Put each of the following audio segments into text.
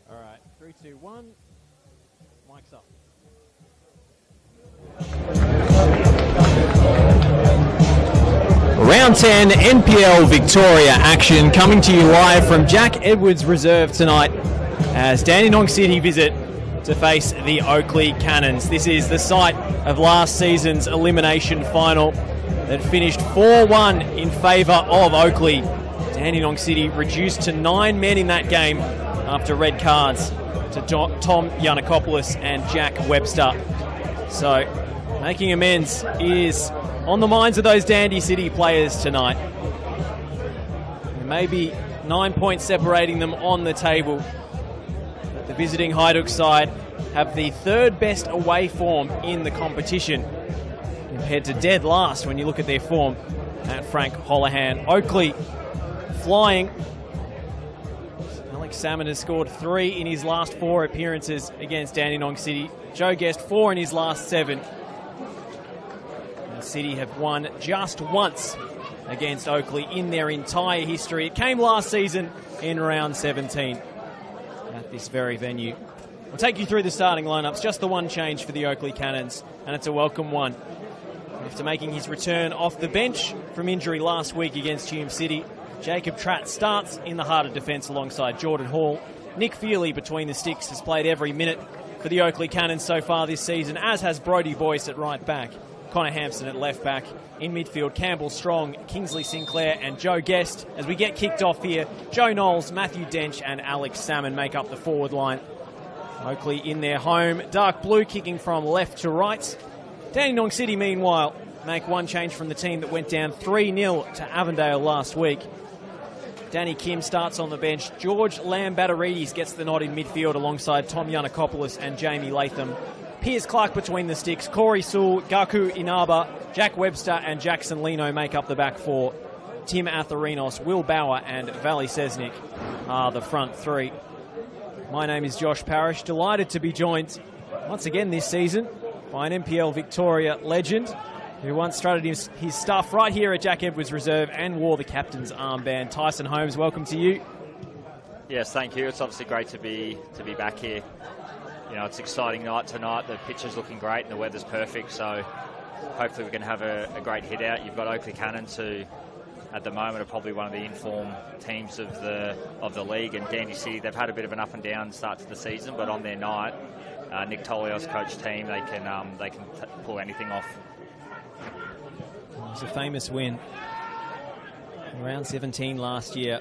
All right, 3, 2, 1. Mic's up. Round 10 NPL Victoria action coming to you live from Jack Edwards Reserve tonight as Dandenong City visit to face the Oakleigh Cannons. This is the site of last season's elimination final that finished 4-1 in favour of Oakleigh. Dandenong City reduced to 9 men in that game after red cards to Tom Yanakopoulos and Jack Webster. So making amends is on the minds of those Dandy City players tonight. There may be 9 points separating them on the table. But the visiting Hajduk side have the third best away form in the competition compared to dead last when you look at their form at Frank Holohan. Oakleigh flying. Alex Salmon has scored 3 in his last 4 appearances against Dandenong City. Joe Guest 4 in his last 7. And City have won just once against Oakleigh in their entire history. It came last season in round 17 at this very venue. I'll take you through the starting lineups. Just the one change for the Oakleigh Cannons, and it's a welcome one. After making his return off the bench from injury last week against Hume City, Jacob Tratt starts in the heart of defence alongside Jordan Hall. Nick Feely between the sticks has played every minute for the Oakleigh Cannons so far this season, as has Brodie Boyce at right back, Connor Hampson at left back. In midfield, Campbell Strong, Kingsley Sinclair and Joe Guest. As we get kicked off here, Joe Knowles, Matthew Dench and Alex Salmon make up the forward line. Oakleigh in their home, dark blue kicking from left to right. Dandenong City, meanwhile, make one change from the team that went down 3-0 to Avondale last week. Danny Kim starts on the bench. George Lambatarides gets the nod in midfield alongside Tom Yanakopoulos and Jamie Latham. Piers Clark between the sticks. Corey Sewell, Gaku Inaba, Jack Webster and Jackson Leno make up the back 4. Tim Atharinos, Will Bauer and Valley Sesnick are the front 3. My name is Josh Parrish. Delighted to be joined once again this season by an NPL Victoria legend who once strutted his stuff right here at Jack Edwards Reserve and wore the captain's armband. Tyson Holmes, welcome to you. Yes, thank you. It's obviously great to be back here. You know, it's an exciting night tonight. The pitch is looking great and the weather's perfect, so hopefully we can have a great hit out. You've got Oakleigh Cannons, who at the moment are probably one of the informed teams of the league, and Dandy City, they've had a bit of an up and down start to the season, but on their night, Nick Tolios' coach team, they can pull anything off. It was a famous win. Round 17 last year.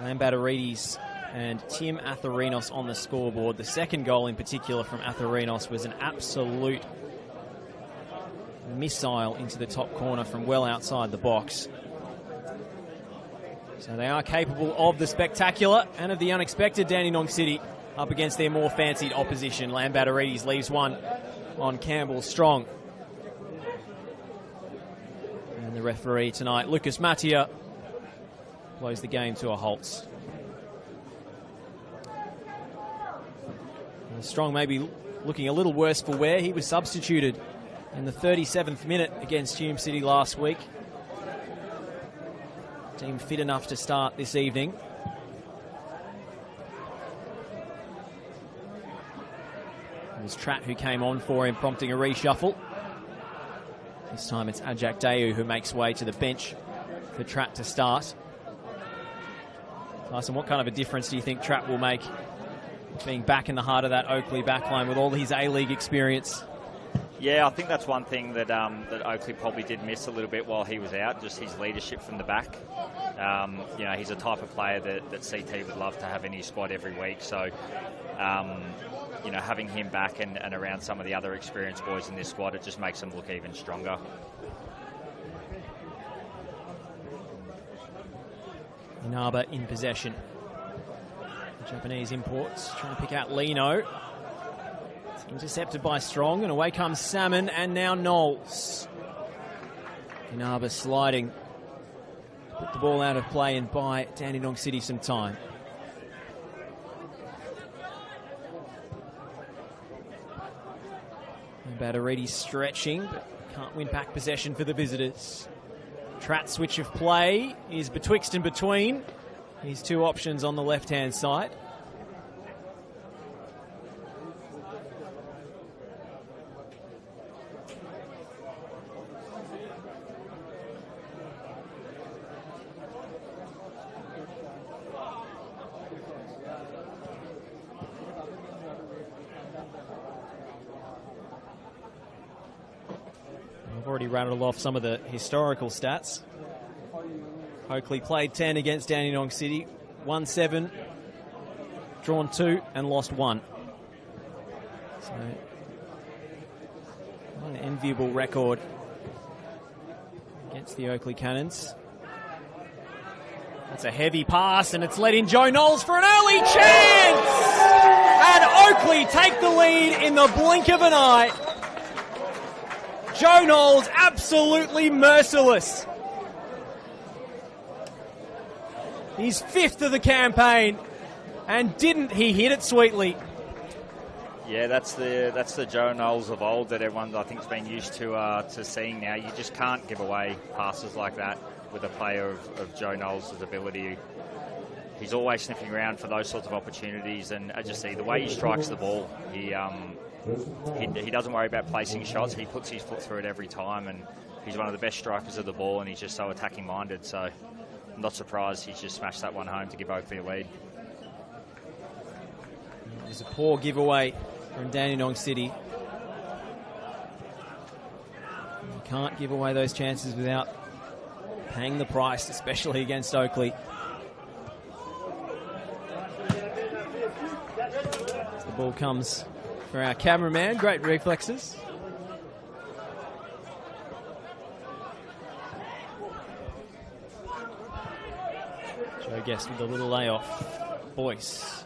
Lambatarides and Tim Atharinos on the scoreboard. The second goal in particular from Atharinos was an absolute missile into the top corner from well outside the box. So they are capable of the spectacular and of the unexpected. Dandenong City up against their more fancied opposition. Lambatarides leaves one on Campbell Strong. And the referee tonight, Lucas Mattia, blows the game to a halt. And Strong may be looking a little worse for wear. He was substituted in the 37th minute against Hume City last week. Team fit enough to start this evening. was Trapp who came on for him, prompting a reshuffle. This time it's Ajak Dayu who makes way to the bench for Trapp to start. Tyson, what kind of a difference do you think Trapp will make being back in the heart of that Oakleigh backline with all his A-League experience? Yeah, I think that's one thing that that Oakleigh probably did miss a little bit while he was out, just his leadership from the back. You know, he's a type of player that CT would love to have in his squad every week. So, you know, having him back and around some of the other experienced boys in this squad, it just makes them look even stronger. Inaba in possession. The Japanese imports trying to pick out Lino. It's intercepted by Strong, and away comes Salmon, and now Knowles. Inaba sliding. Put the ball out of play and buy Dandenong City some time. Batteretti stretching, but can't win back possession for the visitors. Tratt's switch of play is betwixt and between his two options on the left-hand side. Already rattled off some of the historical stats. Oakleigh played 10 against Dandenong City, won 7, drawn 2, and lost 1. So, an enviable record against the Oakleigh Cannons. That's a heavy pass, and it's let in Joe Knowles for an early chance! And Oakleigh take the lead in the blink of an eye. Joe Knowles absolutely merciless. He's 5th of the campaign, and didn't he hit it sweetly? Yeah, that's the Joe Knowles of old that everyone, I think, has been used to seeing now. You just can't give away passes like that with a player of Joe Knowles' ability. He's always sniffing around for those sorts of opportunities, and as you see, the way he strikes the ball, he doesn't worry about placing shots. He puts his foot through it every time, and he's one of the best strikers of the ball, and he's just so attacking-minded. So I'm not surprised he's just smashed that one home to give Oakleigh a lead. It was a poor giveaway from Dandenong City. You can't give away those chances without paying the price, especially against Oakleigh. As the ball comes for our cameraman, great reflexes. Joe Guest with a little layoff. Boyce.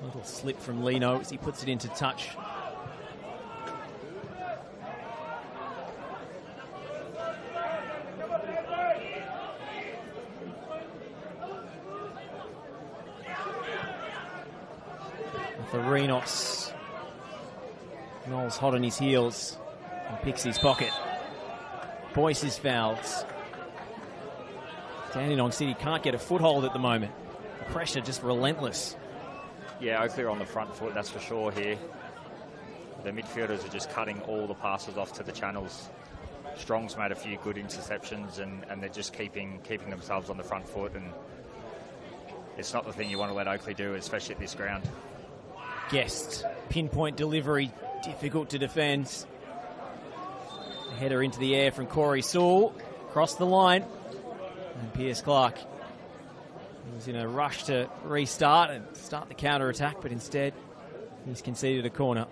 Little slip from Lino as he puts it into touch. Renos. Knowles hot on his heels and picks his pocket. Boyce is fouled. Dandenong City can't get a foothold at the moment. The pressure just relentless. Yeah, Oakleigh are on the front foot, that's for sure here. The midfielders are just cutting all the passes off to the channels. Strong's made a few good interceptions, and they're just keeping themselves on the front foot, and it's not the thing you want to let Oakleigh do, especially at this ground. Guest, pinpoint delivery, difficult to defend. A header into the air from Corey Sewell, across the line, and Pierce Clark. He was in a rush to restart and start the counter-attack, but instead he's conceded a corner.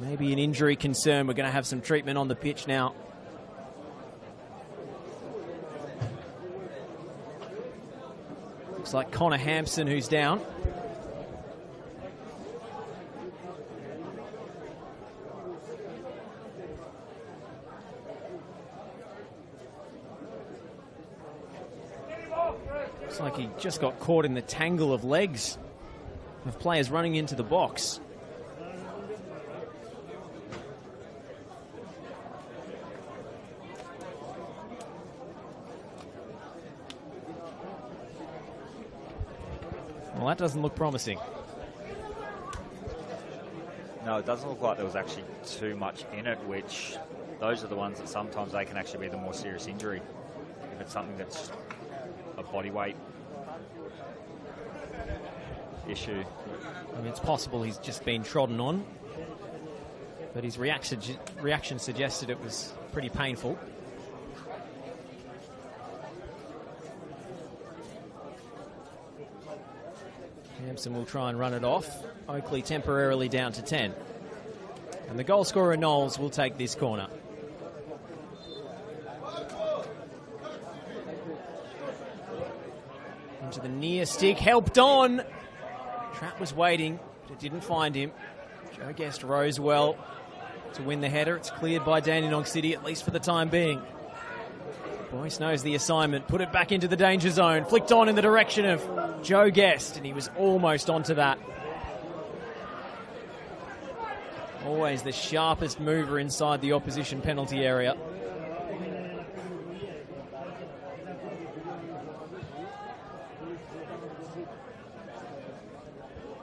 Maybe an injury concern. We're going to have some treatment on the pitch now. Looks like Connor Hampson who's down. Looks like he just got caught in the tangle of legs of players running into the box. Well, that doesn't look promising. No, it doesn't look like there was actually too much in it, which those are the ones that sometimes they can actually be the more serious injury. If it's something that's a body weight issue. I mean, it's possible he's just been trodden on, but his reaction suggested it was pretty painful. Hampson will try and run it off. Oakleigh temporarily down to 10. And the goal scorer, Knowles, will take this corner. Into the near stick, helped on. Trapp was waiting, but it didn't find him. Joe Guest rose well to win the header. It's cleared by Dandenong City, at least for the time being. Boyce knows the assignment. Put it back into the danger zone. Flicked on in the direction of Joe Guest, and he was almost onto that. Always the sharpest mover inside the opposition penalty area.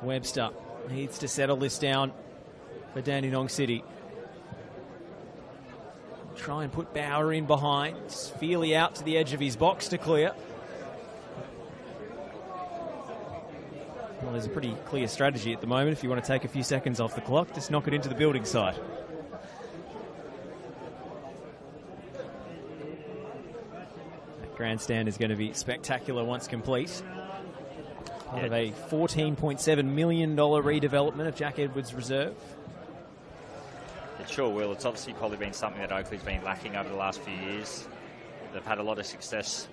Webster needs to settle this down for Dandenong City. Try and put Bauer in behind. Feely out to the edge of his box to clear. Well, there's a pretty clear strategy at the moment. If you want to take a few seconds off the clock, just knock it into the building side. That grandstand is going to be spectacular once complete. Part of a $14.7 million redevelopment of Jack Edwards Reserve. It sure will. It's obviously probably been something that Oakleigh's been lacking over the last few years. They've had a lot of success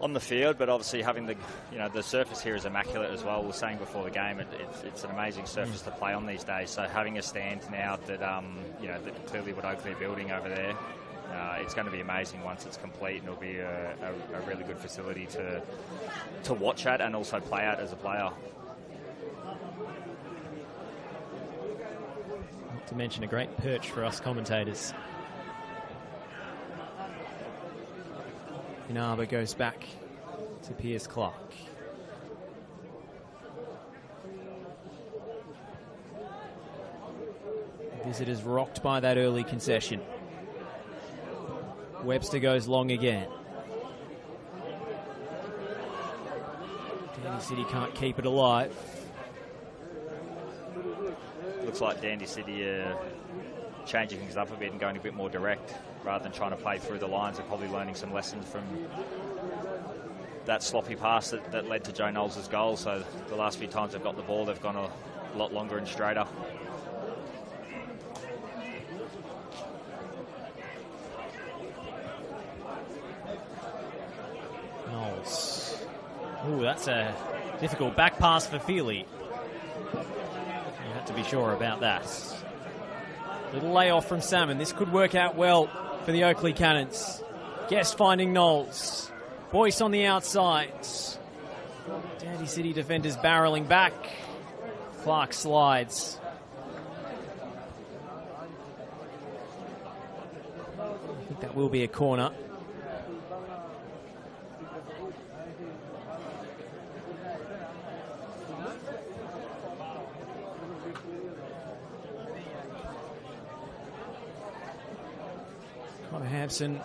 on the field, but obviously having the surface here is immaculate as well. We were saying before the game, it's an amazing surface to play on these days. So having a stand now that that clearly what Oakleigh are building over there, it's going to be amazing once it's complete, and it'll be a really good facility to watch at and also play at as a player. Not to mention a great perch for us commentators. Inaba goes back to Piers Clark. Visitors rocked by that early concession. Webster goes long again. Dandy City can't keep it alive. Looks like Dandy City are changing things up a bit and going a bit more direct rather than trying to play through the lines. They're probably learning some lessons from that sloppy pass that led to Joe Knowles' goal. So the last few times they've got the ball, they've gone a lot longer and straighter. Knowles. Ooh, that's a difficult back pass for Feely. You have to be sure about that. Little layoff from Salmon. This could work out well for the Oakleigh Cannons. Guest finding Knowles. Boyce on the outside. Dandy City defenders barreling back. Clark slides. I think that will be a corner. Hampson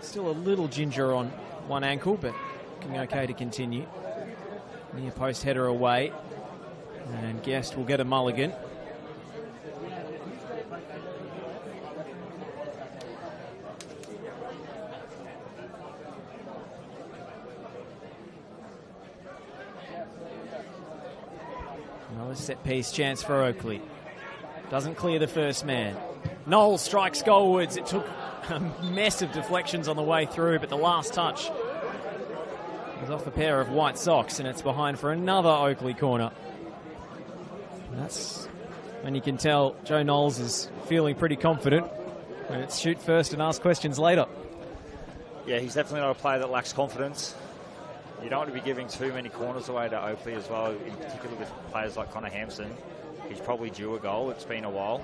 still a little ginger on one ankle, but looking okay to continue. Near post header away, and Guest will get a mulligan. Another set piece chance for Oakleigh. Doesn't clear the first man. Knowles strikes goalwards. It took a mess of deflections on the way through, but the last touch was off a pair of white socks, and it's behind for another Oakleigh corner. And that's when you can tell Joe Knowles is feeling pretty confident, when it's shoot first and ask questions later. Yeah, he's definitely not a player that lacks confidence. You don't want to be giving too many corners away to Oakleigh as well, in particular with players like Connor Hampson. He's probably due a goal. It's been a while.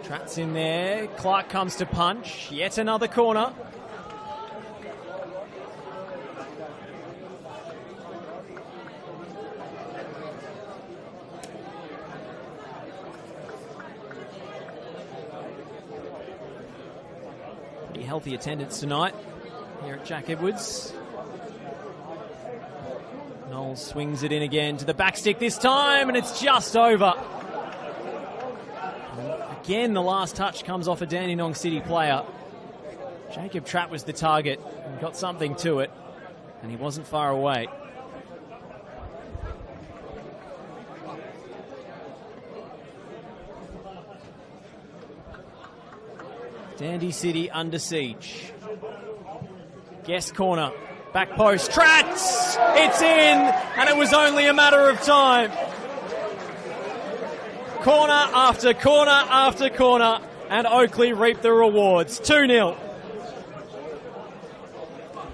Trapp's in there. Clark comes to punch. Yet another corner. Pretty healthy attendance tonight here at Jack Edwards. Knowles swings it in again to the back stick this time, and it's just over. And again, the last touch comes off a Dandenong City player. Jacob Trapp was the target and got something to it, and he wasn't far away. Dandy City under siege. Guest corner. Back post. Trats! It's in! And it was only a matter of time. Corner after corner after corner. And Oakleigh reaped the rewards. 2-0.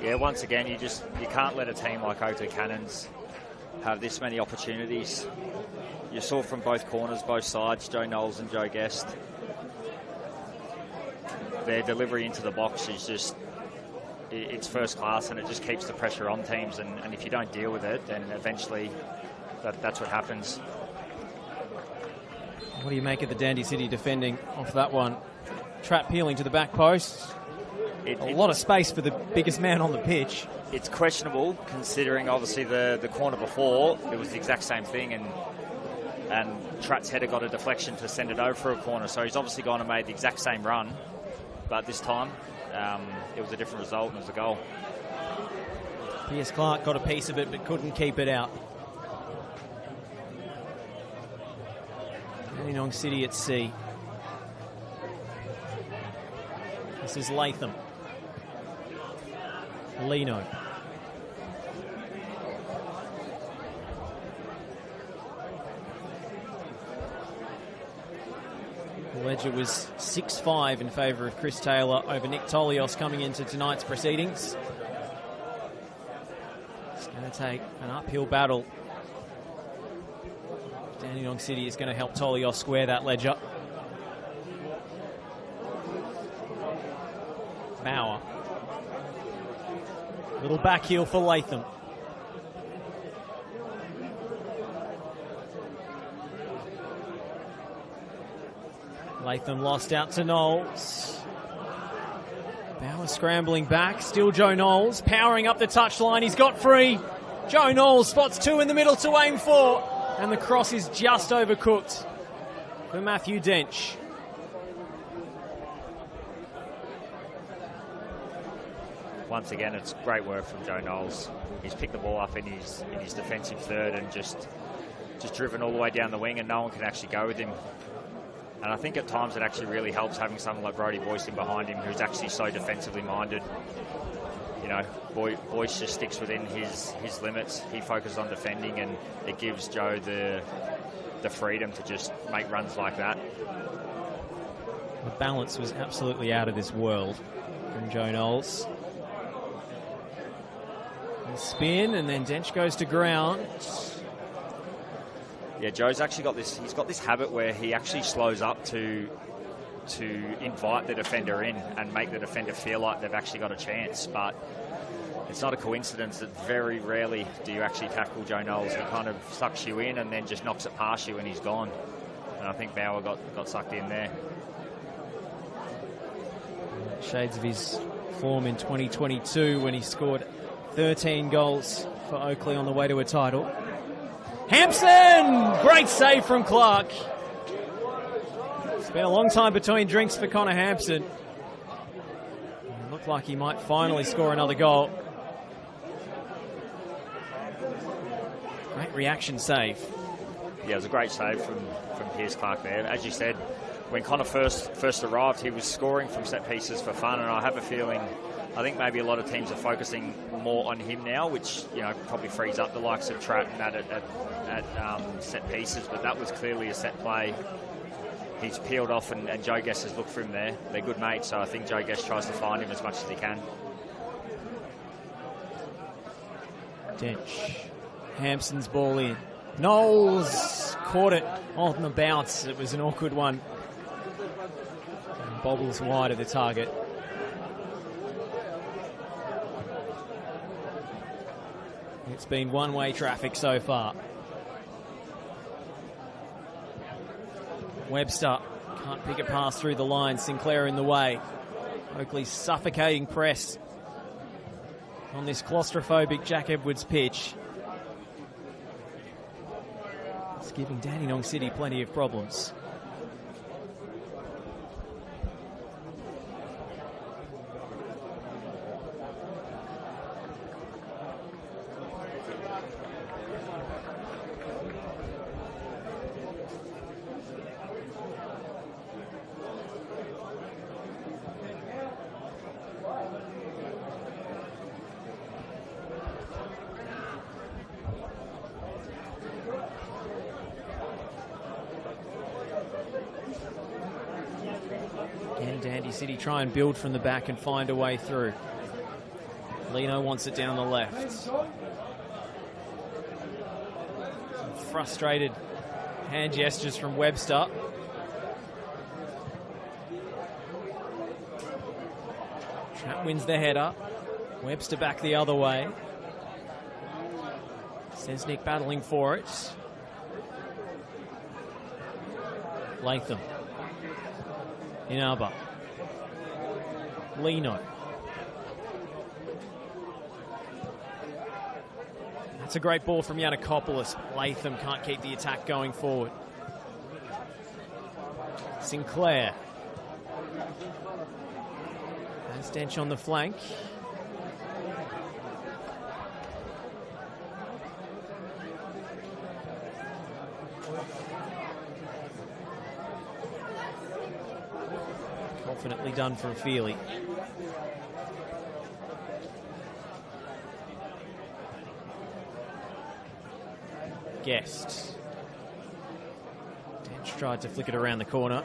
Yeah, once again, you can't let a team like Oakleigh Cannons have this many opportunities. You saw from both corners, both sides, Joe Knowles and Joe Guest. Their delivery into the box is just, it's first class, and it just keeps the pressure on teams, and if you don't deal with it, then eventually that's what happens. What do you make of the Dandy City defending off that one? Trap peeling to the back post. A lot of space for the biggest man on the pitch. It's questionable, considering obviously the corner before, it was the exact same thing, and Trap's header got a deflection to send it over for a corner, so he's obviously gone and made the exact same run. But this time, it was a different result, and it was a goal. Pierce Clark got a piece of it, but couldn't keep it out. Dandenong City at sea. This is Latham. Lino. The ledger was 6-5 in favour of Chris Taylor over Nick Tolios coming into tonight's proceedings. It's going to take an uphill battle. Dandenong City is going to help Tolios square that ledger. Bauer. Little back heel for Latham. Latham lost out to Knowles. Bauer scrambling back. Still Joe Knowles powering up the touchline. He's got free. Joe Knowles spots 2 in the middle to aim for. And the cross is just overcooked for Matthew Dench. Once again, it's great work from Joe Knowles. He's picked the ball up in his defensive third and just driven all the way down the wing, and no one can actually go with him. And I think at times it actually really helps having someone like Brodie Boyce in behind him, who's actually so defensively minded. You know, Boyce just sticks within his limits. He focuses on defending, and it gives Joe the freedom to just make runs like that. The balance was absolutely out of this world from Joe Knowles. And spin, and then Dench goes to ground. Yeah, Joe's actually got this. He's got this habit where he actually slows up to invite the defender in and make the defender feel like they've actually got a chance. But it's not a coincidence that very rarely do you actually tackle Joe Knowles. He kind of sucks you in and then just knocks it past you, and he's gone. And I think Bauer got sucked in there. Shades of his form in 2022 when he scored 13 goals for Oakleigh on the way to a title. Hampson! Great save from Clark. It's been a long time between drinks for Connor Hampson. It looked like he might finally score another goal. Great reaction save. Yeah, it was a great save from Pierce Clark there. As you said, when Connor first arrived, he was scoring from set pieces for fun, and I have a feeling, I think maybe a lot of teams are focusing more on him now, which, you know, probably frees up the likes of Tratt and that at set pieces, but that was clearly a set play. He's peeled off, and Joe Guest has looked for him there. They're good mates, so I think Joe Guest tries to find him as much as he can. Dench. Hampson's ball in. Knowles caught it on the bounce. It was an awkward one. And bobbles wide of the target. It's been one-way traffic so far. Webster can't pick a pass through the line. Sinclair in the way. Oakleigh's suffocating press on this claustrophobic Jack Edwards pitch. It's giving Dandenong City plenty of problems. Again, Dandy City try and build from the back and find a way through. Lino wants it down the left. Some frustrated hand gestures from Webster. Trap wins the header. Webster back the other way. Sensnick battling for it. Latham. Inaba. Lino. That's a great ball from Yanakopoulos. Latham can't keep the attack going forward. Sinclair. Has Dench on the flank. Confidently done from Feely. Guest. Dench tried to flick it around the corner.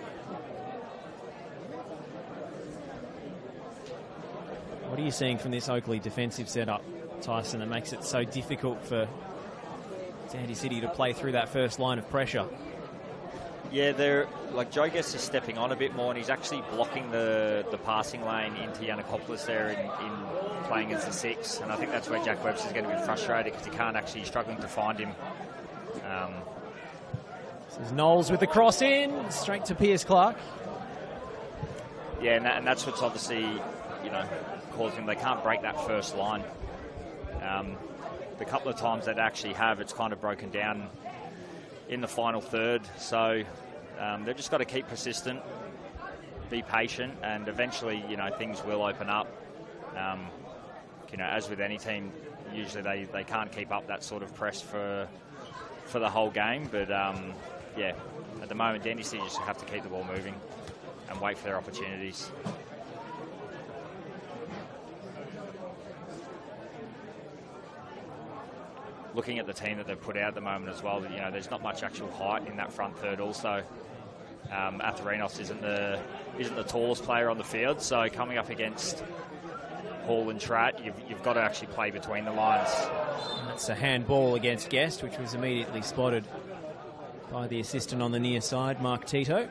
What are you seeing from this Oakleigh defensive setup, Tyson, that makes it so difficult for Dandy City to play through that first line of pressure? Yeah, they're like Joe Guest is stepping on a bit more, and he's actually blocking the passing lane into Yanakopoulos there in playing as the 6, and I think that's where Jack Webster's going to be frustrated because he can't actually, struggling to find him. This is Knowles with the cross in, straight to Piers Clark. Yeah, and that's what's obviously, causing them. They can't break that first line. The couple of times that they actually have, it's kind of broken down in the final third. So they've just got to keep persistent, be patient, and eventually, things will open up. As with any team, usually they can't keep up that sort of press for the whole game. But yeah, at the moment, Dandy City just have to keep the ball moving and wait for their opportunities. Looking at the team that they've put out at the moment as well, there's not much actual height in that front third also. Atherinos isn't the tallest player on the field, so coming up against Hall and Tratt, you've got to actually play between the lines. That's a handball against Guest, which was immediately spotted by the assistant on the near side, Mark Tito.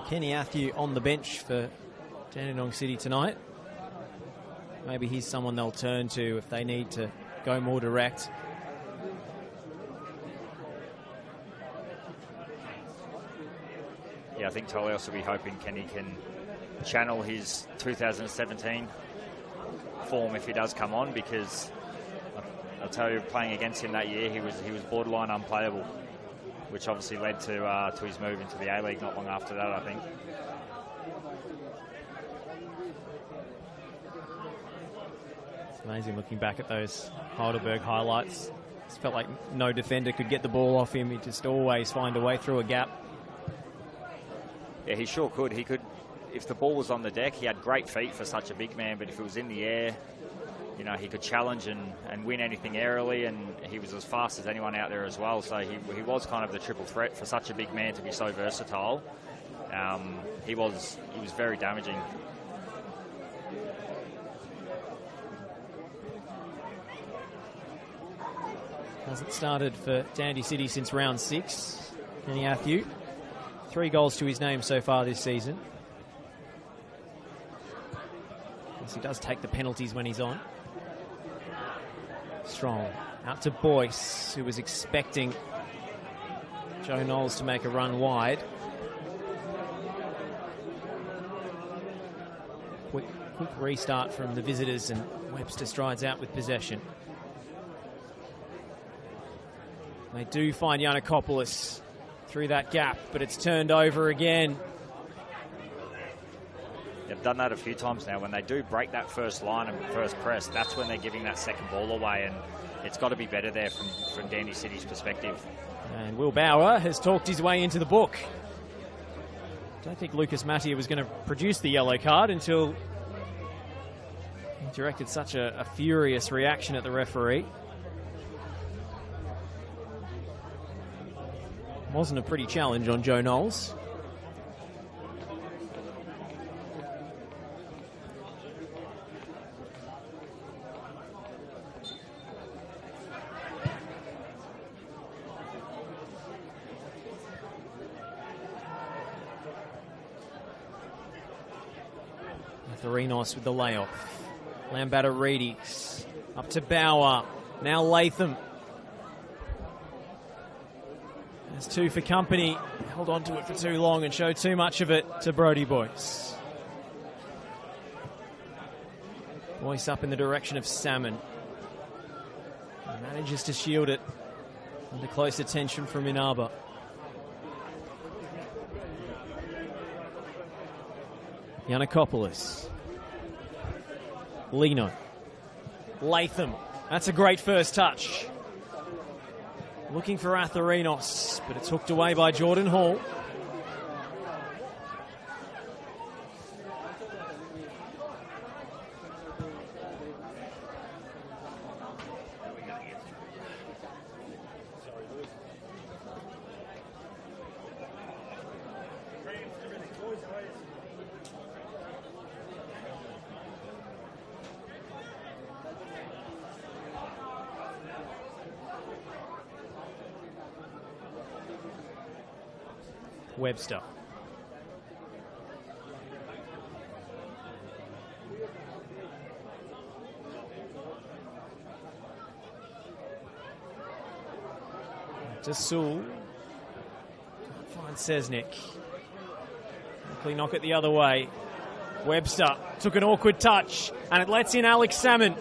Kenny Athew on the bench for Dandenong City tonight. Maybe he's someone they'll turn to if they need to go more direct. Yeah, I think Tolios will be hoping Kenny can channel his 2017 form if he does come on, because I'll tell you, playing against him that year, he was borderline unplayable, which obviously led to his move into the A-League not long after that, I think. It's amazing looking back at those Heidelberg highlights. It felt like no defender could get the ball off him. He'd just always find a way through a gap. Yeah, he sure could. He could, if the ball was on the deck, he had great feet for such a big man, but if it was in the air, he could challenge and win anything aerially, and he was as fast as anyone out there as well. So he was kind of the triple threat for such a big man to be so versatile. He was very damaging. Hasn't started for Dandy City since round 6. Kenny Athew, 3 goals to his name so far this season. He does take the penalties when he's on. Strong out to Boyce, who was expecting Joe Knowles to make a run wide. Quick restart from the visitors, and Webster strides out with possession. They do find Yiannakopoulos through that gap, but it's turned over again. They've done that a few times now. When they do break that first line and first press, that's when they're giving that second ball away, and it's got to be better there from Dandy City's perspective. And Will Bauer has talked his way into the book. Don't think Lucas Mattia was going to produce the yellow card until he directed such a furious reaction at the referee. Wasn't a pretty challenge on Joe Knowles. Therinos with the layoff. Lambatoridis up to Bauer. Now Latham. There's two for company. Held on to it for too long and showed too much of it to Brodie Boyce. Boyce up in the direction of Salmon. He manages to shield it under close attention from Inaba. Yiannakopoulos. Lino. Latham. That's a great first touch. Looking for Atherinos, but it's hooked away by Jordan Hall. Webster. To Sewell. Can't find Cesnik. Quickly knock it the other way. Webster took an awkward touch, and it lets in Alex Salmon.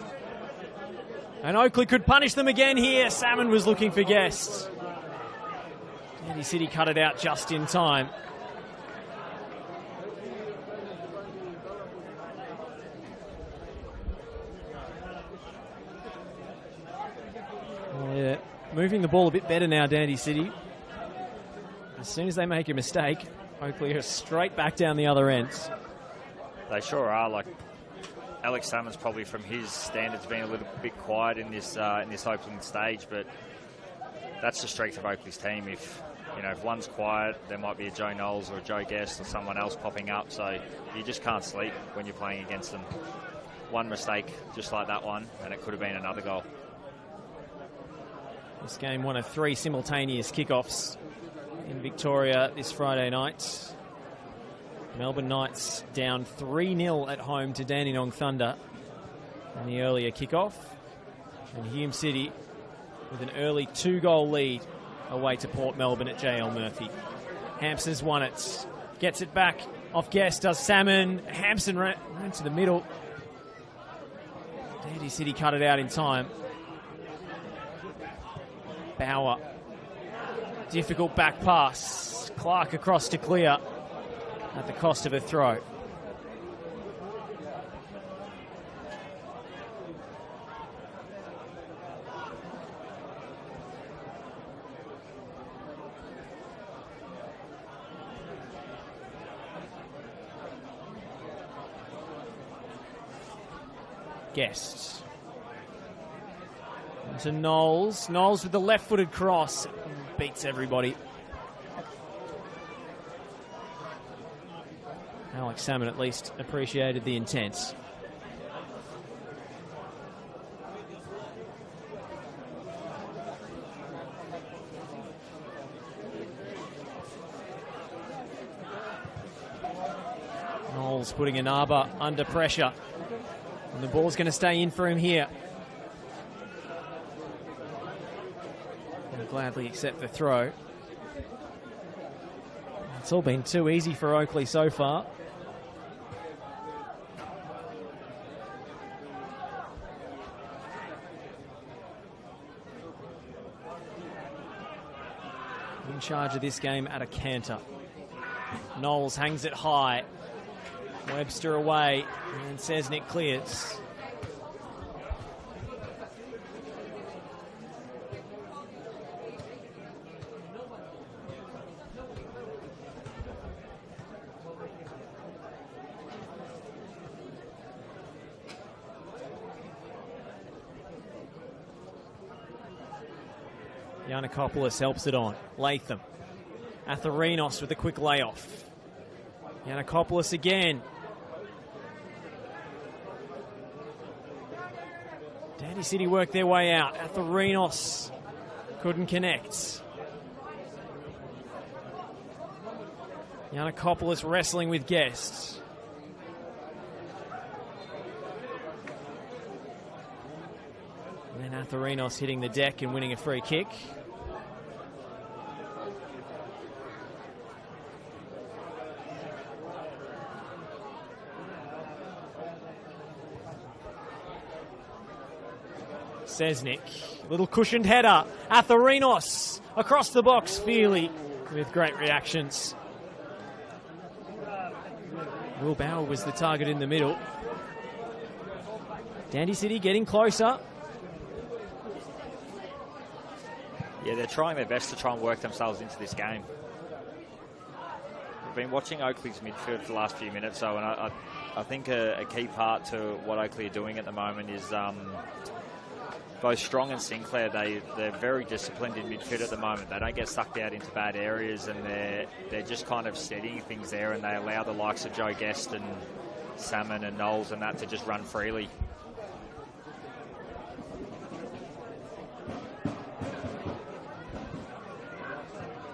And Oakleigh could punish them again here. Salmon was looking for guests. Dandy City cut it out just in time. Yeah, moving the ball a bit better now, Dandy City. As soon as they make a mistake, Oakleigh are straight back down the other end. They sure are. Like, Alex Salmon's probably, from his standards, been a little bit quiet in this opening stage, but that's the strength of Oakleigh's team. If one's quiet, there might be a Joe Knowles or a Joe Guest or someone else popping up, so you just can't sleep when you're playing against them. One mistake, just like that one, and it could have been another goal. This game, one of three simultaneous kickoffs in Victoria this Friday night. Melbourne Knights down 3-0 at home to Dandenong Thunder in the earlier kickoff. And Hume City with an early 2-goal lead away to Port Melbourne at JL Murphy. Hampson's won it. Gets it back off Guest, does Salmon. Hampson ran to the middle. Dandy City cut it out in time. Bauer. Difficult back pass. Clark across to clear at the cost of a throw. Guest. To Knowles. Knowles with the left-footed cross. Beats everybody. Alex Salmon at least appreciated the intent. Knowles putting Inaba under pressure. And the ball's going to stay in for him here. He'll gladly accept the throw. It's all been too easy for Oakleigh so far. In charge of this game at a canter. Knowles hangs it high. Webster away, and Cesnik clears. Yanakopoulos helps it on. Latham. Atherinos with a quick layoff. Yanakopoulos again. Dandy City worked their way out. Atherinos couldn't connect. Yanakopoulos wrestling with Guest. And then Atherinos hitting the deck and winning a free kick. Cesnik, little cushioned header. Atherinos across the box, Feely with great reactions. Will Bauer was the target in the middle. Dandy City getting closer. Yeah, they're trying their best to try and work themselves into this game. We've been watching Oakleigh's midfield for the last few minutes, though, and I think a key part to what Oakleigh are doing at the moment is both Strong and Sinclair, they're very disciplined in midfield at the moment. They don't get sucked out into bad areas, and they're just kind of steadying things there, and they allow the likes of Joe Guest and Salmon and Knowles and that to just run freely.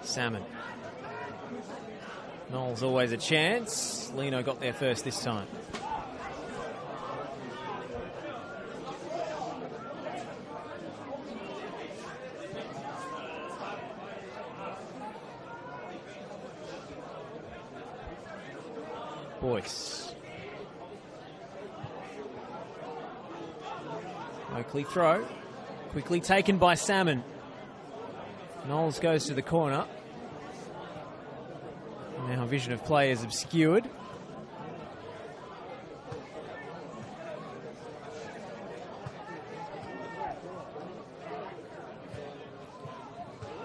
Salmon. Knowles always a chance. Lino got there first this time. Boyce. Oakleigh throw. Quickly taken by Salmon. Knowles goes to the corner. Now vision of play is obscured.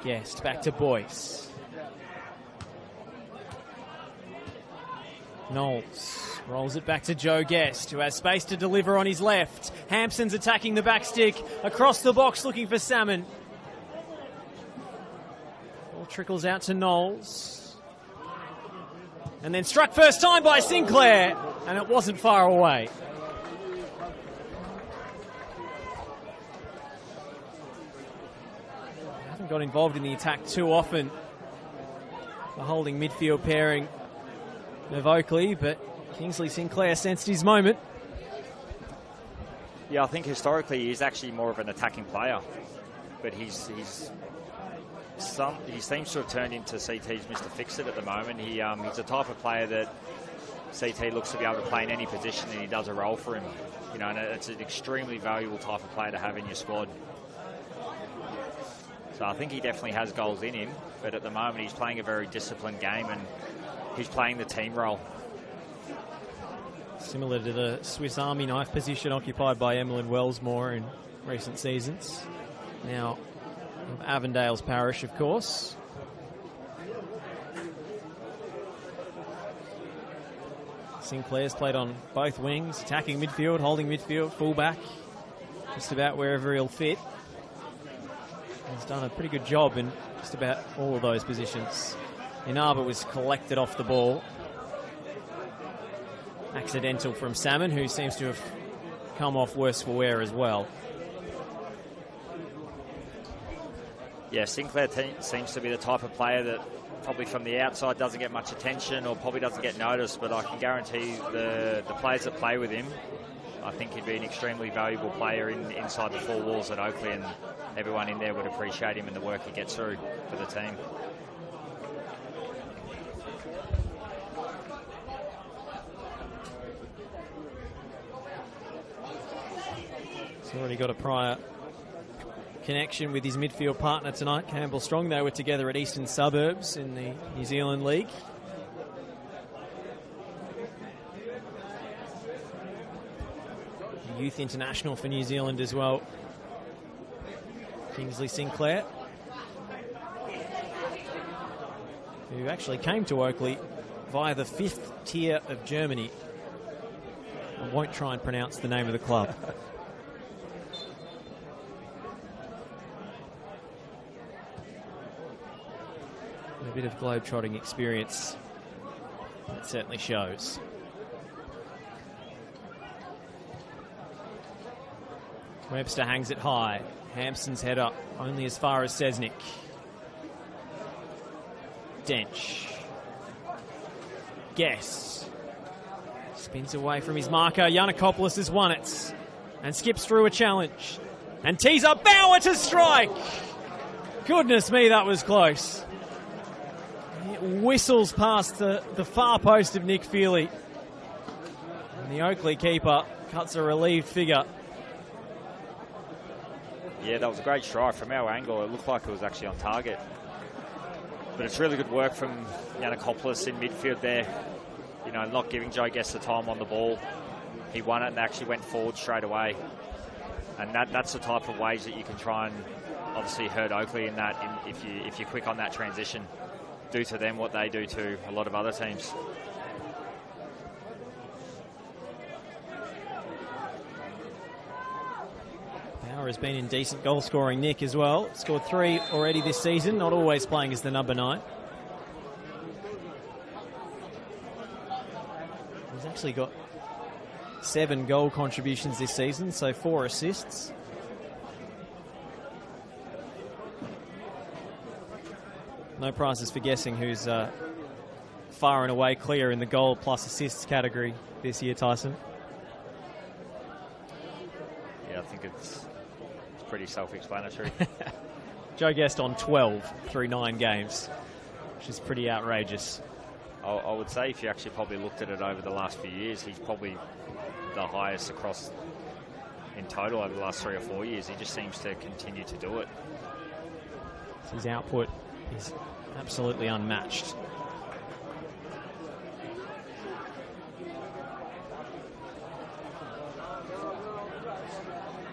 Guest back to Boyce. Knowles rolls it back to Joe Guest, who has space to deliver on his left. Hampson's attacking the back stick. Across the box looking for Salmon. Ball trickles out to Knowles. And then struck first time by Sinclair, and it wasn't far away. Haven't got involved in the attack too often. The holding midfield pairing of Oakleigh, but Kingsley Sinclair sensed his moment. Yeah, I think historically he's actually more of an attacking player, but he seems to have turned into CT's Mr. Fix-It at the moment. He's the type of player that CT looks to be able to play in any position, and he does a role for him. You know, and it's an extremely valuable type of player to have in your squad. So I think he definitely has goals in him, but at the moment he's playing a very disciplined game, and he's playing the team role. Similar to the Swiss Army knife position occupied by Emlyn Wellsmore in recent seasons. Now of Avondale's parish, of course. Sinclair's played on both wings, attacking midfield, holding midfield, fullback, just about wherever he'll fit. He's done a pretty good job in just about all of those positions. Inaba was collected off the ball. Accidental from Salmon, who seems to have come off worse for wear as well. Yeah, Sinclair seems to be the type of player that probably from the outside doesn't get much attention or probably doesn't get noticed, but I can guarantee the players that play with him, I think he'd be an extremely valuable player inside the four walls at Oakleigh, and everyone in there would appreciate him and the work he gets through for the team. He's already got a prior connection with his midfield partner tonight, Campbell Strong. They were together at Eastern Suburbs in the New Zealand League. Youth international for New Zealand as well, Kingsley Sinclair, who actually came to Oakleigh via the 5th tier of Germany. I won't try and pronounce the name of the club. A bit of globe-trotting experience, that certainly shows. Webster hangs it high. Hampson's head up, only as far as Sesnick. Dench. Guess. Spins away from his marker. Yiannakopoulos has won it. And skips through a challenge. And tees up Bauer to strike. Goodness me, that was close. It whistles past the far post of Nick Feely. And the Oakleigh keeper cuts a relieved figure. Yeah, that was a great strike from our angle. It looked like it was actually on target. But it's really good work from Yiannakopoulos in midfield there. You know, not giving Joe Guest the time on the ball. He won it and actually went forward straight away. And that's the type of ways that you can try and obviously hurt Oakleigh in that. If you're quick on that transition, do to them what they do to a lot of other teams. Bauer has been in decent goal scoring nick as well. Scored 3 already this season, not always playing as the number 9. He's actually got 7 goal contributions this season, so 4 assists. No prizes for guessing who's far and away clear in the goal plus assists category this year, Tyson. Yeah, I think it's pretty self-explanatory. Joe Guest on 12 through 9 games, which is pretty outrageous. I would say if you actually probably looked at it over the last few years, he's probably the highest across in total over the last 3 or 4 years. He just seems to continue to do it. His output is absolutely unmatched.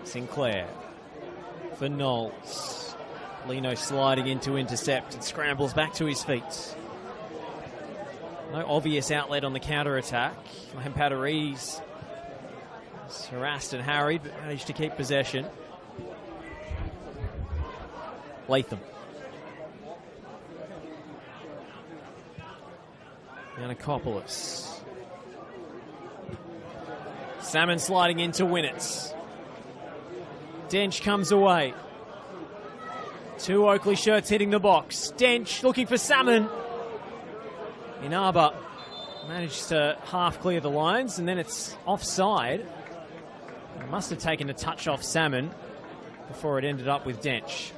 Sinclair for Knowles. Lino sliding in to intercept and scrambles back to his feet. No obvious outlet on the counter-attack. Lampadares is harassed and harried, but managed to keep possession. Latham. Yiannakopoulos. Salmon sliding in to win it. Dench comes away. 2 Oakleigh shirts hitting the box. Dench looking for Salmon. Inaba managed to half clear the lines, and then it's offside. It must have taken a touch off Salmon before it ended up with Dench.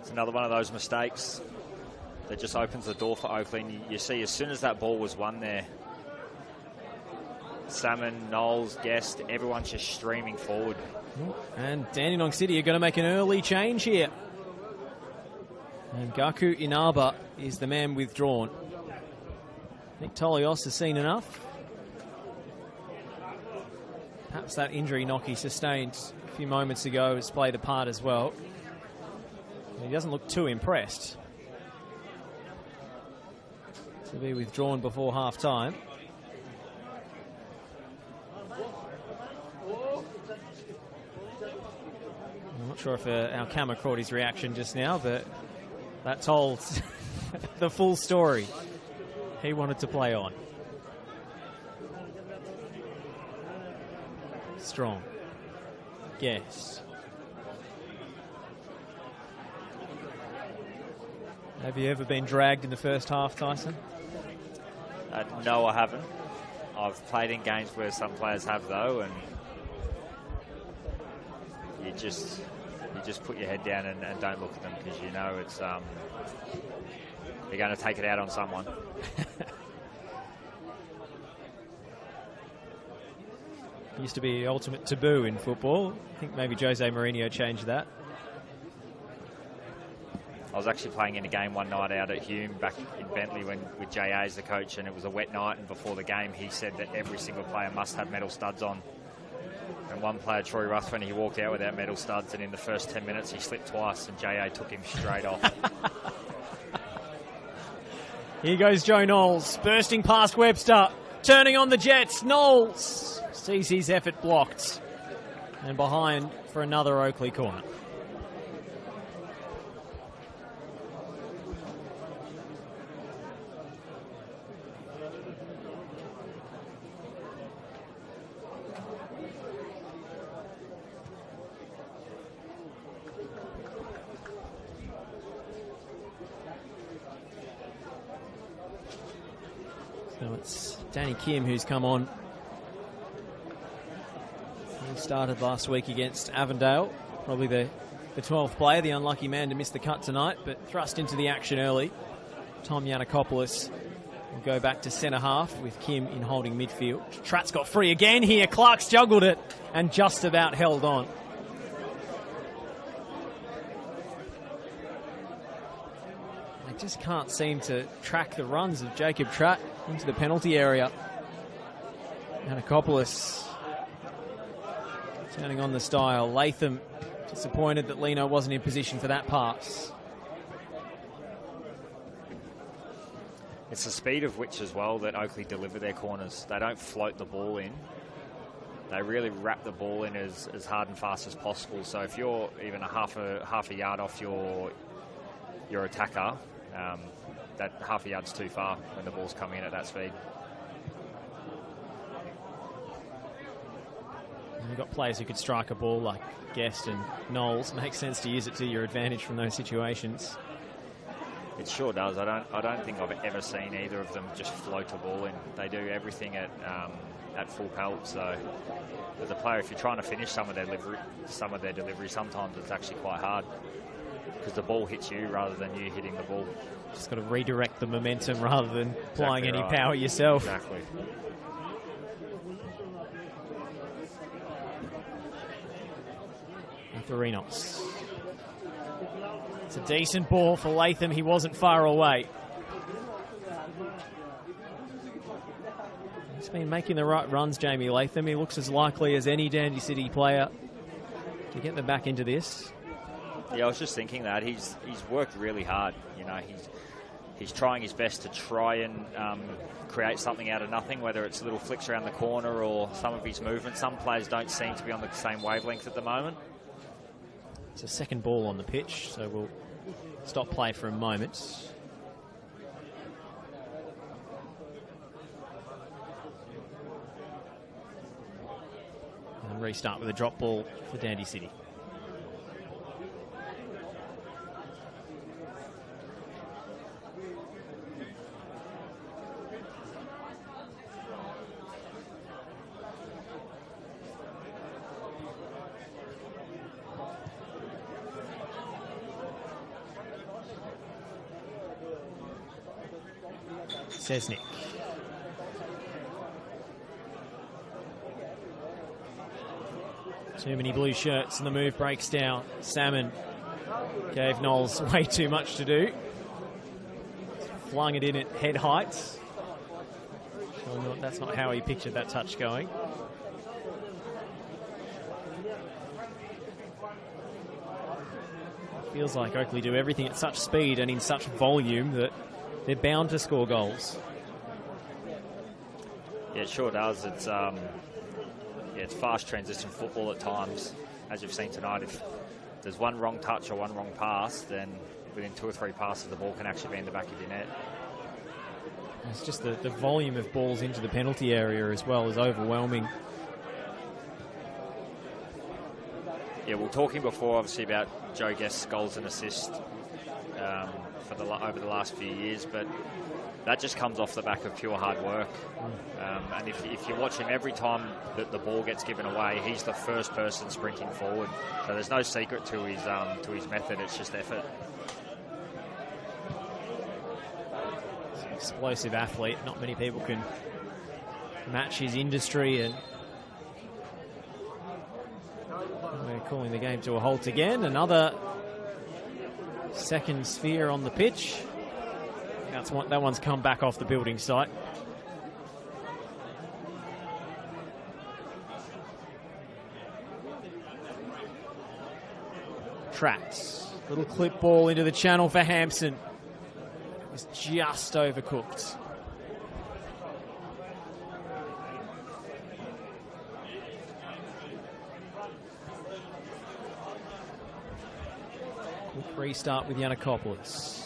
It's another one of those mistakes that just opens the door for Oakleigh. And you see as soon as that ball was won there, Salmon, Knowles, Guest, everyone's just streaming forward. And Dandenong City are going to make an early change here. And Gaku Inaba is the man withdrawn. Nick Tolios has seen enough. Perhaps that injury knock he sustained a few moments ago has played a part as well. He doesn't look too impressed to be withdrawn before half-time. I'm not sure if our camera caught his reaction just now, but that told the full story he wanted to play on. Strong. Guess. Have you ever been dragged in the first half, Tyson? No, I haven't. I've played in games where some players have, though, and you just put your head down and don't look at them, because you know it's you're going to take it out on someone. Used to be the ultimate taboo in football. I think maybe Jose Mourinho changed that. I was actually playing in a game one night out at Hume back in Bentley with JA as the coach, and it was a wet night, and before the game he said that every single player must have metal studs on. And one player, Troy Ruthven, he walked out without metal studs, and in the first 10 minutes he slipped twice, and JA took him straight off. Here goes Joe Knowles, bursting past Webster, turning on the Jets. Knowles sees his effort blocked, and behind for another Oakleigh corner. So it's Danny Kim who's come on. He started last week against Avondale. Probably the 12th player, the unlucky man to miss the cut tonight, but thrust into the action early. Tom Yanakopoulos will go back to centre half with Kim in holding midfield. Tratt's got free again here. Clark's juggled it and just about held on. They just can't seem to track the runs of Jacob Tratt into the penalty area. Yanakopoulos turning on the style. Latham disappointed that Lino wasn't in position for that pass. It's the speed of which as well that Oakleigh deliver their corners. They don't float the ball in. They really wrap the ball in as hard and fast as possible. So if you're even a half a yard off your attacker, that half a yard's too far when the ball's coming in at that speed. And you've got players who could strike a ball like Guest and Knowles. Makes sense to use it to your advantage from those situations. It sure does. I don't think I've ever seen either of them just float a ball in. They do everything at full pelt. So as a player, if you're trying to finish some of their delivery, sometimes it's actually quite hard because the ball hits you rather than you hitting the ball. Just got to redirect the momentum rather than applying Exactly any right. power yourself. Exactly. Atherinos. It's a decent ball for Latham. He wasn't far away. He's been making the right runs, Jamie Latham. He looks as likely as any Dandy City player to get them back into this. Yeah, I was just thinking that he's worked really hard. You know, he's trying his best to try and create something out of nothing, whether it's little flicks around the corner or some of his movement. Some players don't seem to be on the same wavelength at the moment. It's a second ball on the pitch, so we'll stop play for a moment. And restart with a drop ball for Dandy City. Sesnick. Too many blue shirts and the move breaks down. Salmon gave Knowles way too much to do. Flung it in at head height. Sure, that's not how he pictured that touch going. Feels like Oakleigh do everything at such speed and in such volume that they're bound to score goals. Yeah, it sure does. It's it's fast transition football at times, as you've seen tonight. If there's one wrong touch or one wrong pass, then within 2 or 3 passes, the ball can actually be in the back of your net. It's just the volume of balls into the penalty area as well is overwhelming. Yeah, we were talking before, obviously, about Joe Guest's goals and assists over the last few years, but that just comes off the back of pure hard work. And if you watch him, every time that the ball gets given away, he's the first person sprinting forward. So there's no secret to his method. It's just effort. He's an explosive athlete. Not many people can match his industry and calling the game to a halt again. Another second sphere on the pitch. That one's come back off the building site. Trapped. Little clip ball into the channel for Hampson. It was just overcooked. Quick restart with Yiannakopoulos.